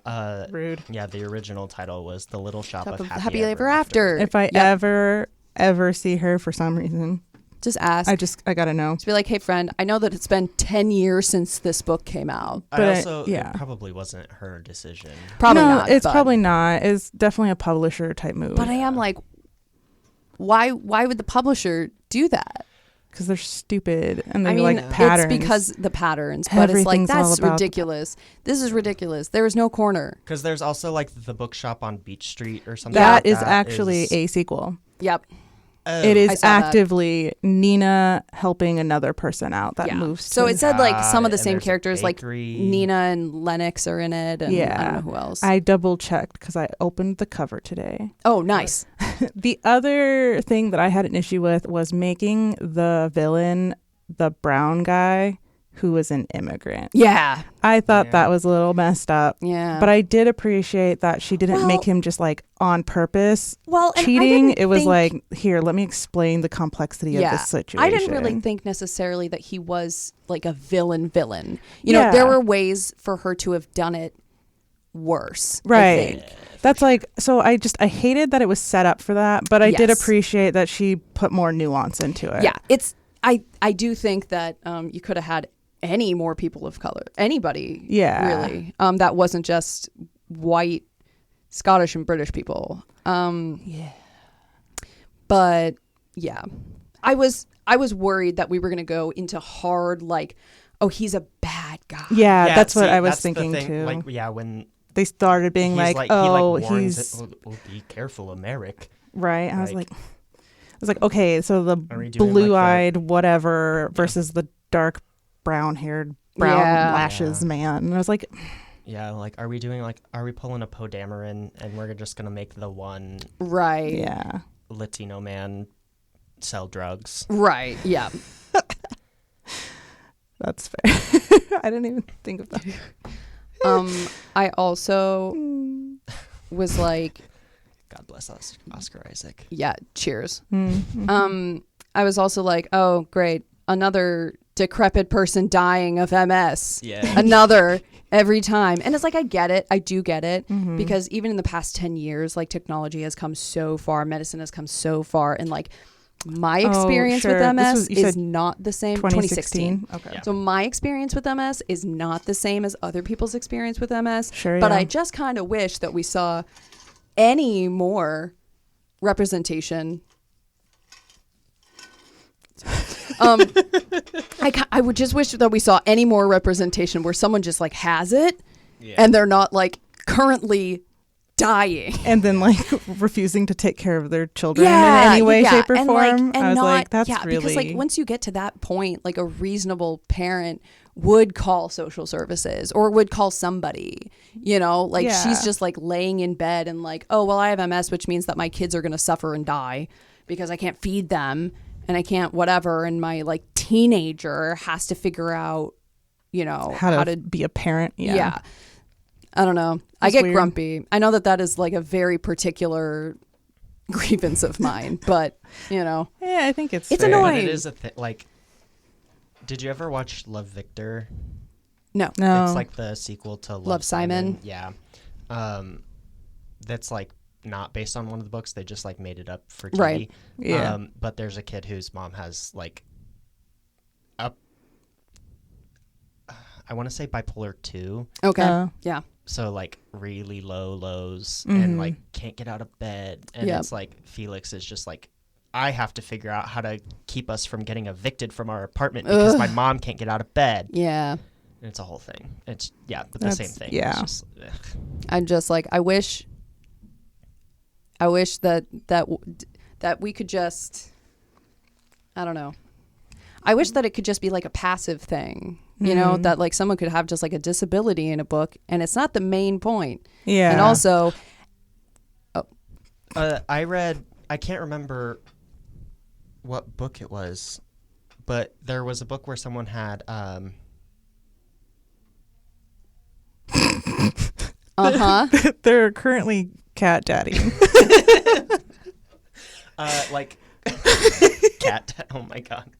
Rude. yeah. The original title was "The Little Shop Shop of of Happy Ever After. If I ever see her for some reason, Just ask. I gotta know. Just be like, "Hey, friend, I know that it's been 10 years since this book came out. But I also yeah. it probably wasn't her decision. Probably no, not. it's but- probably not. It's definitely a publisher type move. But I am like, why would the publisher do that? Because they're stupid and they I mean, like patterns. it's because the patterns, but it's like, Everything's all that's about the ridiculous. This is ridiculous. There is no corner. Because there's also like the bookshop on Beach Street or something. that like is that actually is- a sequel. Yep. Oh. It I is saw that. actively Nina helping another person out that Yeah. moves. So to- it said like some of the and same there's a characters, like bakery. Nina and Lennox are in it, and I Yeah. don't know who else. I double checked because I opened the cover today. Oh, nice. The other thing that I had an issue with was making the villain the brown guy who was an immigrant. Yeah. I thought Yeah. that was a little messed up. Yeah. But I did appreciate that she didn't Well- make him just like on purpose well, and I cheating. didn't It was think- like, here, let me explain the complexity of this situation. I didn't really think necessarily that he was like a villain. You know, Yeah. there were ways for her to have done it worse. I Right. think. That's like, so I hated that it was set up for that, but I did Yes. appreciate that she put more nuance into it. Yeah. I do think that you could have had any more people of color, anybody. Yeah. Really. That wasn't just white, Scottish and British people. Yeah. But yeah, I was worried that we were going to go into hard, like, oh, he's a bad guy. Yeah, that's what see, I was that's the thinking thing, too. Like, yeah, when They started being he's like, he oh, warns he's it, oh, be careful, Merrick. right. I was like- like, okay, so the Are we doing, like, blue-eyed whatever versus the dark brown-haired brown Yeah. lashes man. And I was like, Yeah, like, are we pulling a Poe Dameron and we're just gonna make the one Right. yeah. Latino man sell drugs? Right. Yeah. That's fair. I didn't even think of that. I also was like, God bless us, Oscar Isaac. yeah, cheers. Mm-hmm. I was also like, oh, great. Another decrepit person dying of MS. Yeah. Another every time. And it's like, I get it. I do get it. Mm-hmm. Because even in the past 10 years, like technology has come so far. Medicine has come so far. And like my experience sure. with This MS was- you is said not the same. 2016. Okay. Yeah. So my experience with MS is not the same as other people's experience with MS. Sure, But yeah. I just kind of wish that we saw any more representation. I would just wish that we saw any more representation where someone just like has it and they're not like currently dying. And then like refusing to take care of their children in any way, shape, or and form. I was not, like, that's yeah, really because like once you get to that point, like a reasonable parent would call social services or would call somebody, you know, like Yeah. she's just like laying in bed and like, oh, well, I have MS, which means that my kids are going to suffer and die because I can't feed them and I can't whatever. And my like teenager has to figure out, you know, how to be a parent. yeah. I don't know. I That's get weird. grumpy. I know that that is like a very particular grievance of mine, but you know, Yeah, I think it's It's fair. annoying. But it is a thing. Like, did you ever watch Love Victor? no. No. It's like the sequel to Love, Simon. Yeah. That's like not based on one of the books. They just like made it up for TV. Right. Yeah. But there's a kid whose mom has like I want to say bipolar 2. Okay. Oh. Yeah. So like really low lows Mm-hmm. and like can't get out of bed. And Yep. it's like Felix is just like, I have to figure out how to keep us from getting evicted from our apartment because my mom can't get out of bed. Yeah. And it's a whole thing. It's, but the That's- same thing. yeah. It's just, I'm just like, I wish that we could just, I don't know. I wish that it could just be like a passive thing, you know, that like someone could have just like a disability in a book and it's not the main point. Yeah. And also, I can't remember what book it was, but there was a book where someone had, They're currently cat daddy. like cat. Oh my God.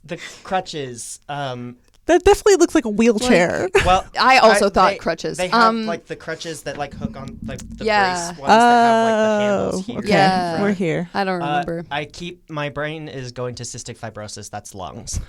The crutches. That definitely looks like a wheelchair. Well, I also thought crutches. They have like the crutches that like hook on like the Yeah. brace ones that have like the handles here. Okay. Yeah. We're here. I don't remember. I keep my brain is going to cystic fibrosis. That's lungs.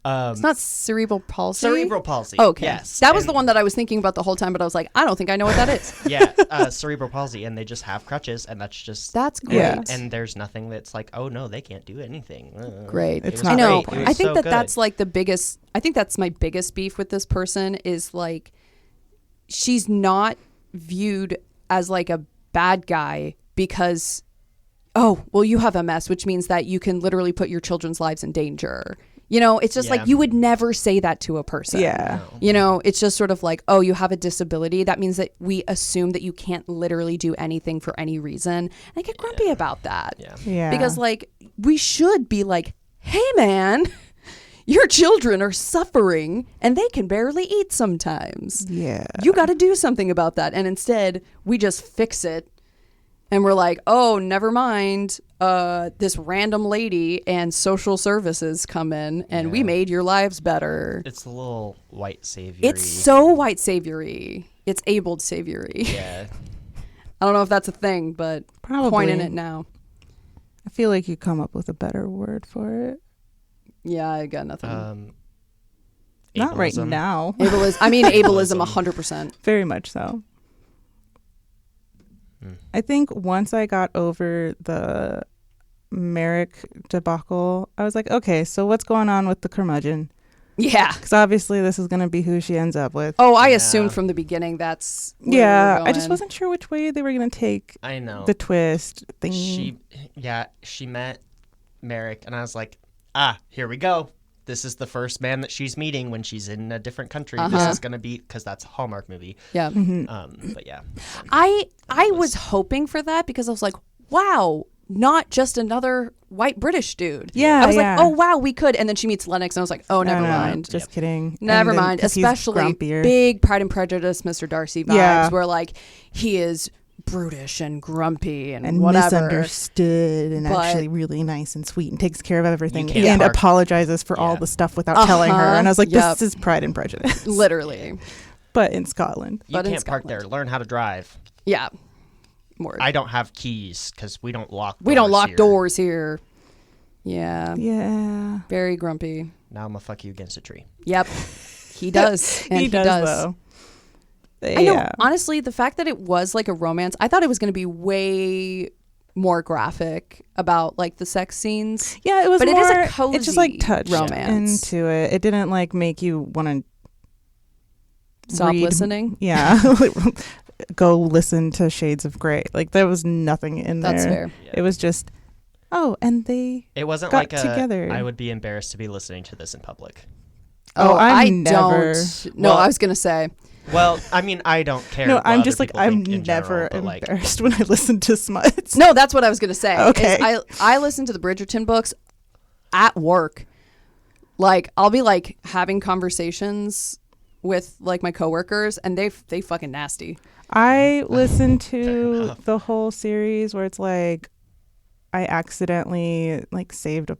It's not cerebral palsy. Cerebral palsy. Okay. Yes. That was And- the one that I was thinking about the whole time, but I was like, I don't think I know what that is. Yeah, cerebral palsy, and they just have crutches, and that's just That's great. Yeah. And there's nothing that's like, oh no, they can't do anything. Great. It's It was not I know. great. It was I think so that good. that's like the biggest. I think that's my biggest beef with this person is like, she's not viewed as like a bad guy because, oh, well, you have MS, which means that you can literally put your children's lives in danger. You know, it's just Yeah. like you would never say that to a person. Yeah. No. You know, it's just sort of like, oh, you have a disability. That means that we assume that you can't literally do anything for any reason. And I get grumpy about that. Yeah. Yeah. Because, like, we should be like, hey, man, your children are suffering and they can barely eat sometimes. Yeah. You got to do something about that. And instead, we just fix it. And we're like, oh, never mind. This random lady and social services come in and we Yeah. made your lives better. It's a little white savior. It's so white saviory. It's abled saviory. Yeah. I don't know if that's a thing, but Probably. coining it now. I feel like you come up with a better word for it. Yeah, I got nothing. Not right ableism. now. Ableism. I mean, ableism, 100%. Very much so. I think once I got over the Merrick debacle, I was like, okay, so what's going on with the curmudgeon? Yeah. Because obviously this is going to be who she ends up with. Oh, I Yeah. assumed from the beginning that's where yeah, we were I just going. wasn't sure which way they were going to take I know. the twist thing. She met Merrick, and I was like, here we go. This is the first man that she's meeting when she's in a different country. This Uh-huh. is gonna be because that's a Hallmark movie. Yeah. But yeah, I was hoping for that because I was like, wow, not just another white British dude. Yeah, I was yeah. like, oh, wow, we could. And then she meets Lennox, and I was like, oh, never No, mind. Just kidding. Never And then- mind. 'cause he's Especially grumpier. big Pride and Prejudice, Mr. Darcy vibes, Yeah. where like he is brutish and grumpy and, and whatever. misunderstood and But- actually really nice and sweet and takes care of everything can't and park- apologizes for all Yeah. the stuff without telling her. Uh-huh. And I was like, Yep. this is Pride and Prejudice. Literally. But in Scotland. you But in can't park there. Scotland. Learn how to drive. Yeah. More. I don't have keys because we don't lock. We don't lock here. doors here. Yeah. Yeah. Very grumpy. Now I'm gonna fuck you against a tree. Yep. He does. And he does. though. I know. Yeah. Honestly, the fact that it was like a romance, I thought it was going to be way more graphic about like the sex scenes. Yeah, it was But it more, is a it just like cozy touched romance. into it. It didn't like make you want to Stop listening. Yeah. Go listen to Shades of Grey. Like there was nothing in That's there. fair. It was just, oh, and they It wasn't got like together. I would be embarrassed to be listening to this in public. Oh, I I'm never- don't. No, Well- I was going to say. Well, I mean, I don't care. No, what I'm other just like people I'm think in never general, but, like, embarrassed when I listen to smuts. No, that's what I was going to say. Okay. Is I listen to the Bridgerton books at work. Like I'll be like having conversations with like my coworkers and they fucking nasty. I listened to enough. the whole series where it's like I accidentally like saved a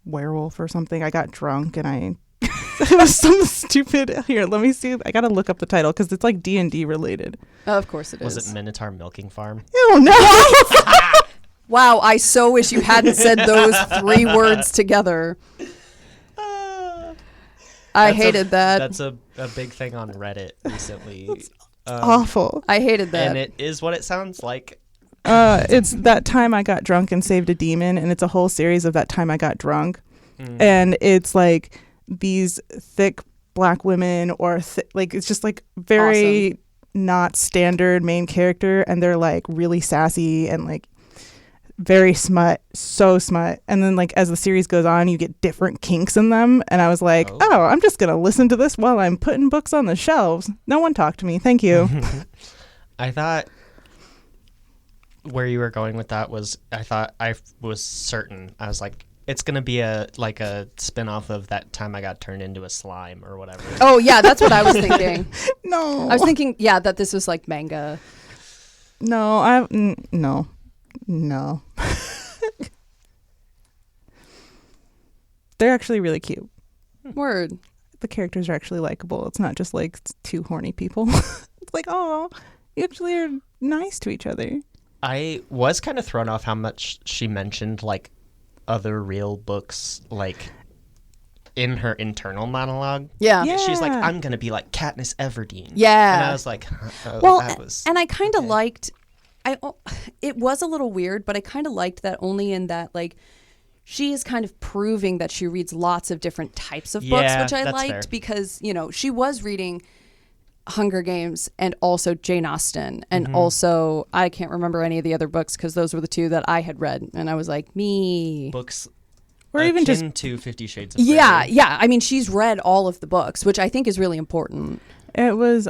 werewolf or something. I got drunk and I it was some stupid. Here, let me see. I gotta look up the title because it's like D&D related. Of course it is. was it Minotaur Milking Farm? Oh no! Wow, I so wish you hadn't said those 3 words together. I That's hated that. That's a big thing on Reddit recently. Awful. I hated that. And it is what it sounds like. It's That Time I Got Drunk and Saved a Demon, and it's a whole series of That Time I Got Drunk. And it's like these thick black women or like it's just like very Awesome. not standard main character, and they're like really sassy and like very smut, so smut. And then like as the series goes on, you get different kinks in them, and I was like, oh, I'm just gonna listen to this while I'm putting books on the shelves. No one talk to me, thank you. I thought where you were going with that was I was certain. I was like, it's gonna be a spin-off of That Time I Got Turned Into a Slime or whatever. Oh yeah, that's what I was thinking. No, I was thinking, yeah, that this was like manga. no. They're actually really cute. Word. The characters are actually likable. It's not just like two horny people. It's like, oh, you actually are nice to each other. I was kind of thrown off how much she mentioned like other real books like in her internal monologue. Yeah. Yeah. She's like, I'm gonna be like Katniss Everdeen. Yeah. And I was like, Well, that was and I kind of okay. liked. It was a little weird, but I kind of liked that only in that like she is kind of proving that she reads lots of different types of books, Yeah, which I that's liked fair. because she was reading Hunger Games and also Jane Austen and also I can't remember any of the other books because those were the two that I had read, and I was like, me. books Or even just akin to 50 Shades of Grey. Yeah. I mean, she's read all of the books, which I think is really important. it was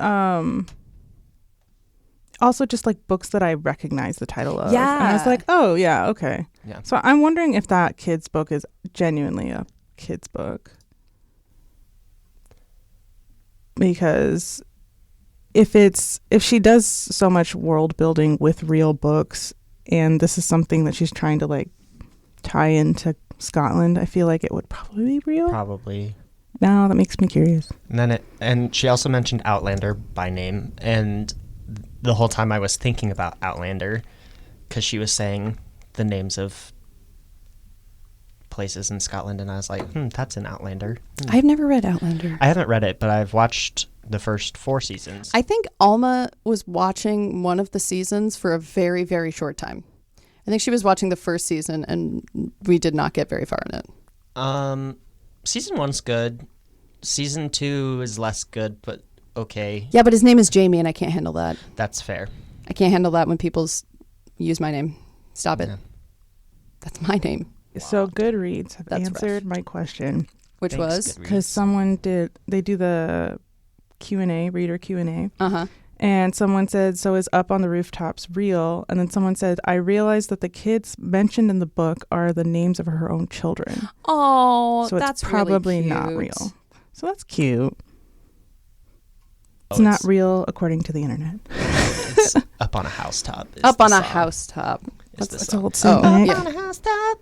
also just like books that I recognize the title of. Yeah. And I was like, oh yeah, okay. Yeah. So I'm wondering if that kid's book is genuinely a kid's book. Because if she does so much world building with real books, and this is something that she's trying to like tie into Scotland, I feel like it would probably be real. Probably. Now that makes me curious. And she also mentioned Outlander by name, and the whole time I was thinking about Outlander because she was saying the names of places in Scotland, and I was like, that's an Outlander. I've never read Outlander. I haven't read it, but I've watched the first 4 seasons. I think Alma was watching one of the seasons for a very, very short time. I think she was watching the first season, and we did not get very far in it. Season 1's good. Season 2 is less good, but okay. Yeah, but his name is Jamie, and I can't handle that. That's fair. I can't handle that when people use my name. Stop it. Yeah. That's my name. So Goodreads have That's answered my question. Which Thanks, was? Goodreads. Because they do the Q&A, reader Q&A. Uh-huh. And someone said, so is Up on the Rooftops real? And then someone said, I realized that the kids mentioned in the book are the names of her own children. Oh, So it's that's probably really not cute. real. So that's cute. Oh, It's not real according to the internet. It's Up on a Housetop. is Up the on a song. housetop. Is the That's song. old song, Oh, right? yeah. On a housetop.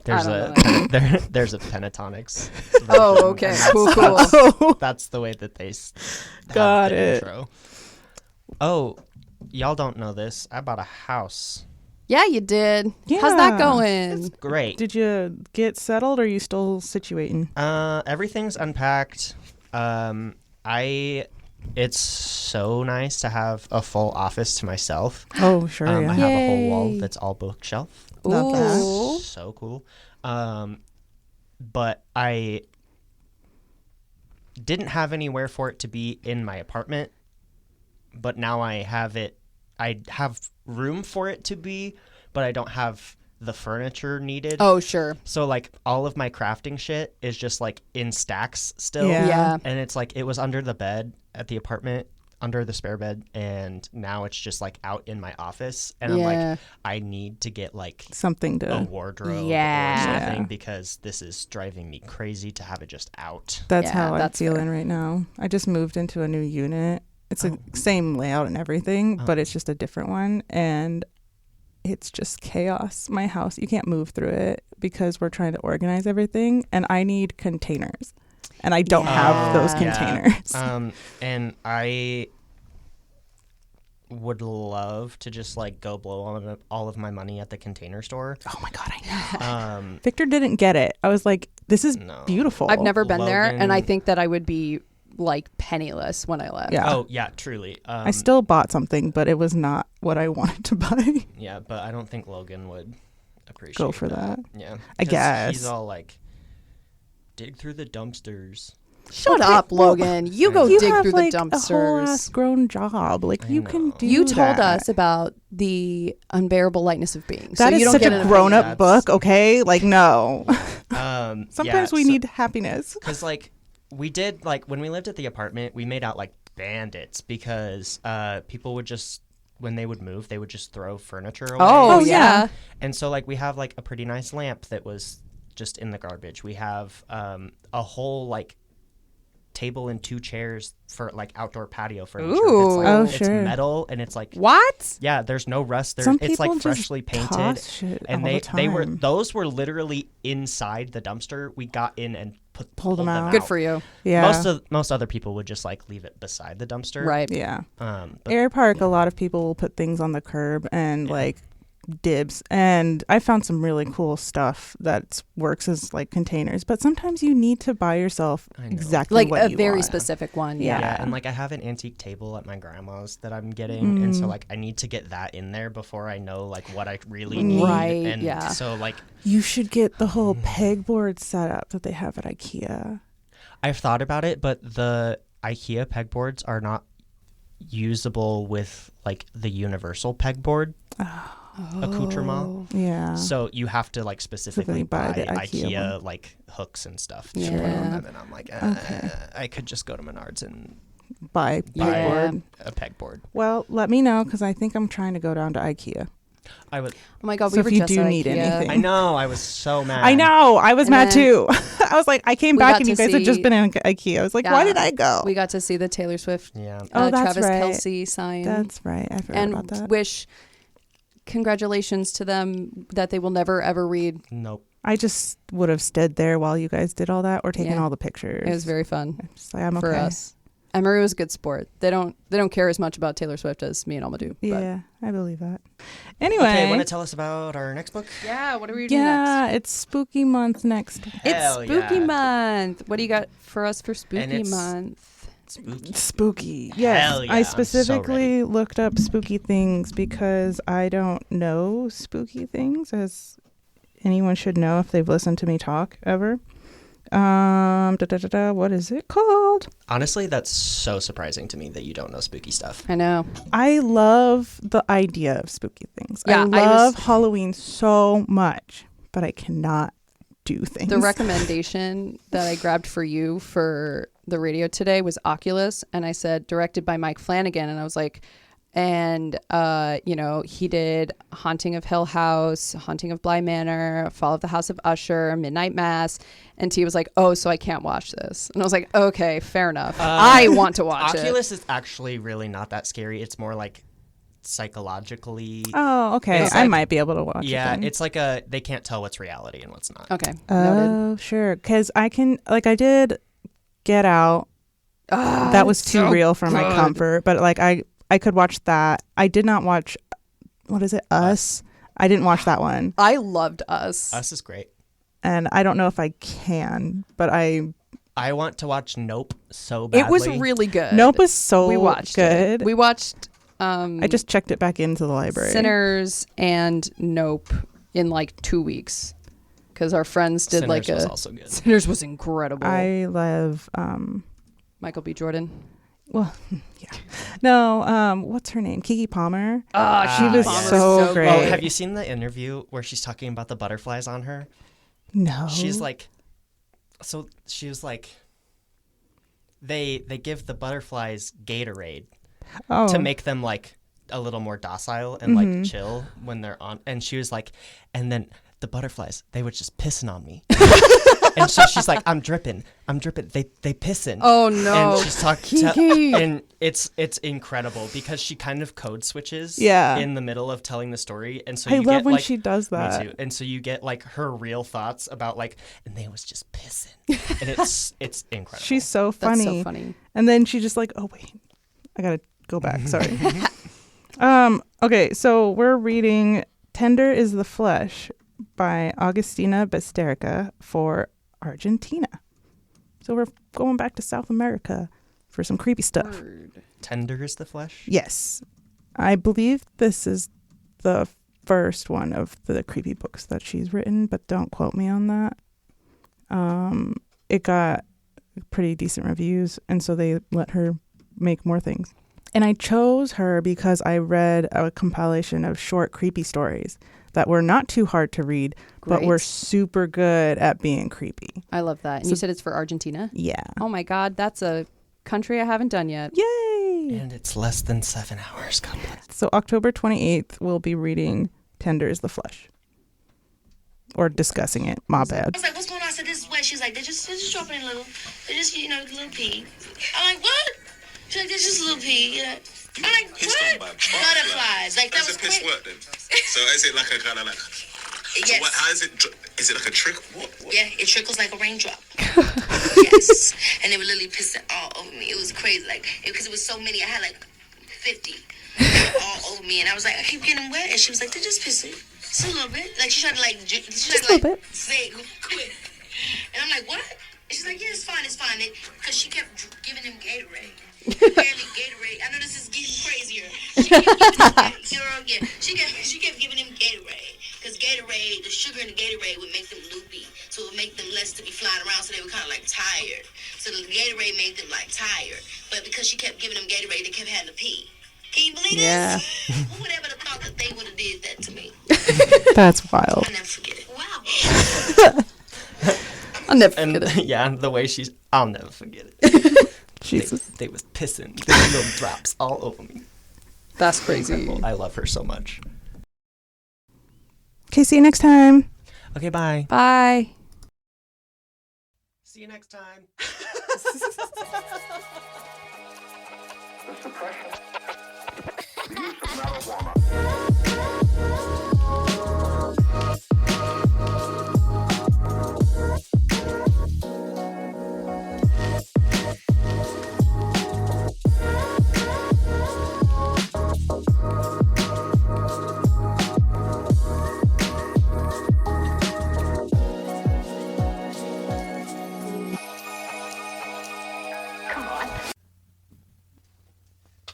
There's I a don't there's a pentatonics. Oh, version, okay. and that's- Cool. Oh, That's the way that they have Got the it. intro. Oh, y'all don't know this. I bought a house. Yeah, you did. How's Yeah. that going? Great. did you get settled or are you still situating? Everything's unpacked. It's so nice to have a full office to myself. Oh, sure, I yeah. have a whole wall Yay. that's all bookshelf. Love that. Ooh. So cool. But I didn't have anywhere for it to be in my apartment, but now I have it. I have room for it to be, but I don't have the furniture needed. Oh, sure. So like all of my crafting shit is just like in stacks still. Yeah. Yeah. And it's like it was under the bed at the apartment, under the spare bed, and now it's just like out in my office. And I'm Yeah. like, I need to get like Something a to. wardrobe Yeah. or something Yeah. because this is driving me crazy to have it just out. That's Yeah, how I'm that's feeling fair. right now. I just moved into a new unit. It's the same layout and everything, but it's just a different one. And it's just chaos. My house, you can't move through it because we're trying to organize everything. And I need containers. And I don't have those Yeah. containers. And I would love to just like go blow all of my money at the Container Store. Oh my God, I know. Um, Victor didn't get it. I was like, this is No. beautiful. I've never been there, and I Logan- think that I would be like penniless when I left. Yeah. Oh yeah, truly. I still bought something, but it was not what I wanted to buy. Yeah, but I don't think Logan would appreciate Go for that. Yeah, I 'Cause guess. he's all like, dig through the dumpsters. Shut up, Logan. You go You dig have through like the a whole ass dumpsters. grown job. Like I you know. can do. You told that. us about the unbearable lightness of being. That so is you don't such get a an grown opinion. up book. Okay, like no. Sometimes we so, need happiness. because like we did like when we lived at the apartment, we made out like bandits because people would just when they would move, they would just throw furniture away. Oh, yeah. yeah. And so like we have like a pretty nice lamp that was just in the garbage. We have a whole like table and 2 chairs for like outdoor patio furniture. Ooh. It's like, Oh, it's sure. metal and it's like What? yeah, there's no rust. Some It's like people just freshly painted. toss shit And all they were the time. those were literally inside the dumpster. We got in and pulled them out. Good for you. Yeah. Most other people would just like leave it beside the dumpster. Right. Yeah. But Air Park, a lot of people will put things on the curb and like dibs. And I found some really cool stuff that works as like containers. But sometimes you need to buy yourself I know. exactly Like what a you very want. specific one. yeah. Yeah. And like I have an antique table at my grandma's that I'm getting, and so like I need to get that in there before I know like what I really need. Right, And yeah. so like You should get the whole pegboard setup that they have at IKEA. I've thought about it, but the IKEA pegboards are not usable with like the universal pegboard accoutrement. Yeah. So you have to like specifically buy the IKEA, IKEA like hooks and stuff to put Yeah. on them. And I'm like, Okay. I could just go to Menards and Buy Yeah. pegboard. a pegboard. Well, let me know because I think I'm trying to go down to IKEA. I would. Oh my God. So We if were you just do at need IKEA. anything. I know. I was so mad. I know. I was And mad then too. I was like, I came we back got and you to guys had just see- been in IKEA. I was like, why Yeah. did I go? We got to see the Taylor Swift, Yeah. Oh, that's Travis right. Kelsey sign. That's right. I forgot and about that. wish congratulations to them that they will never ever read. Nope. I just would have stood there while you guys did all that or taken Yeah. all the pictures. It was very fun Just like, I'm for okay. us. Emery was a good sport. They don't care as much about Taylor Swift as me and Alma do. Yeah, I believe that. Anyway. Okay, want to tell us about our next book? Yeah. What are we doing yeah, it's spooky month next. It's Hell spooky yeah. month. What do you got for us for spooky it's- month? Spooky. Spooky. Yes. Hell yeah, I I'm so specifically looked up spooky things because I don't know spooky things, as anyone should know if they've listened to me talk ever. What is it called? Honestly, that's so surprising to me that you don't know spooky stuff. I know. I love the idea of spooky things. Yeah, I I love was- Halloween so much, but I cannot do things. The recommendation that I grabbed for you for the radio today was Oculus, and I said directed by Mike Flanagan, and I was like, and he did Haunting of Hill House, Haunting of Bly Manor, Fall of the House of Usher, Midnight Mass, and T was like, oh, so I can't watch this, and I was like, okay, fair enough. I want to watch Oculus is actually really not that scary. It's more like psychologically. Oh, okay. It's I like- might be able to watch it. Yeah, then. it's like they can't tell what's reality and what's not. Okay, noted. Oh, sure. Because I did Get Out. That was too so real for my good. comfort. But like I could watch that. I did not watch. What is it? Us. I didn't watch that one, I loved Us. Us is great. and I don't know if I can. But I want to watch Nope so badly. It was really good. Nope was so we watched good. it. We watched I just checked it back into the library. Sinners and Nope in like 2 weeks because our friends did Sinners like was a also good. Sinners was incredible. I love. Michael B. Jordan. Well, yeah. No. What's her name? Keke Palmer. She was Palmer's so great. Oh, have you seen the interview where she's talking about the butterflies on her? No. She's like, so she was like, they give the butterflies Gatorade oh. to make them like a little more docile and like chill when they're on. And she was like, and then the butterflies, they were just pissing on me. And so she's like, I'm dripping. They pissing. Oh no. And she's talking, Kiki. and it's incredible because she kind of code switches Yeah. in the middle of telling the story, and so I you love get when like, she does that. Me too. And so you get like her real thoughts about like, and they was just pissing, and it's incredible. She's so That's funny. so funny. And then she just like, oh wait, I gotta go back. Sorry. Okay, so we're reading "Tender Is the Flesh" by Agustina Basterica for Argentina. So we're going back to South America. for some creepy stuff. Tender is the flesh? Yes. I believe this is the first one of the creepy books that she's written, but don't quote me on that. It got pretty decent reviews, and so they let her make more things. And I chose her because I read a compilation of short creepy stories that were not too hard to read, but Great. were super good at being creepy. I love that. And you said it's for Argentina? Yeah. Oh my God, that's a country I haven't done yet. Yay! And it's less than 7 hours. God bless. So October 28th, we'll be reading Tender is the Flesh. Or discussing it. My bad. I was like, what's going on? I said, this is wet. She's like, they're just dropping a little. They're just, a little pee. I'm like, what? She's like, there's just a little pee. Yeah. I'm like, what? Butterflies. Like, that was How's the piss quick. work then? So is it like a kind of like... Yes. So what, how is it... Is it like a trick? What? Yeah, it trickles like a raindrop. Yes. And they were literally pissing all over me. It was crazy. Like, because it was so many. I had like 50 all over me. And I was like, I keep getting wet. And she was like, they're just pissing. Just a little bit. Like, she tried to like... say it quick. And I'm like, what? And she's like, yeah, it's fine. Because she kept giving him Gatorade. Apparently Gatorade. I know this is getting crazier. She kept giving him Gatorade. Because Gatorade, the sugar in the Gatorade would make them loopy. So it would make them less to be flying around. So they were kind of like tired. So the Gatorade made them like tired. But because she kept giving them Gatorade, they kept having to pee. Can you believe this? Who would ever have thought that they would have did that to me? That's wild. I'll never forget it. Wow. I'll never forget it. And yeah, the way I'll never forget it. Jesus. They was pissing. There were little drops all over me. That's crazy. I love her so much. Okay, see you next time. Okay, bye. Bye. See you next time. The suppression. The use of marijuana.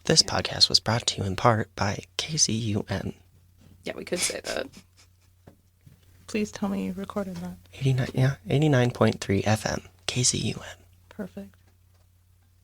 This podcast was brought to you in part by KCUN. Yeah, we could say that. Please tell me you recorded that. 89.3 FM, KCUN. Perfect.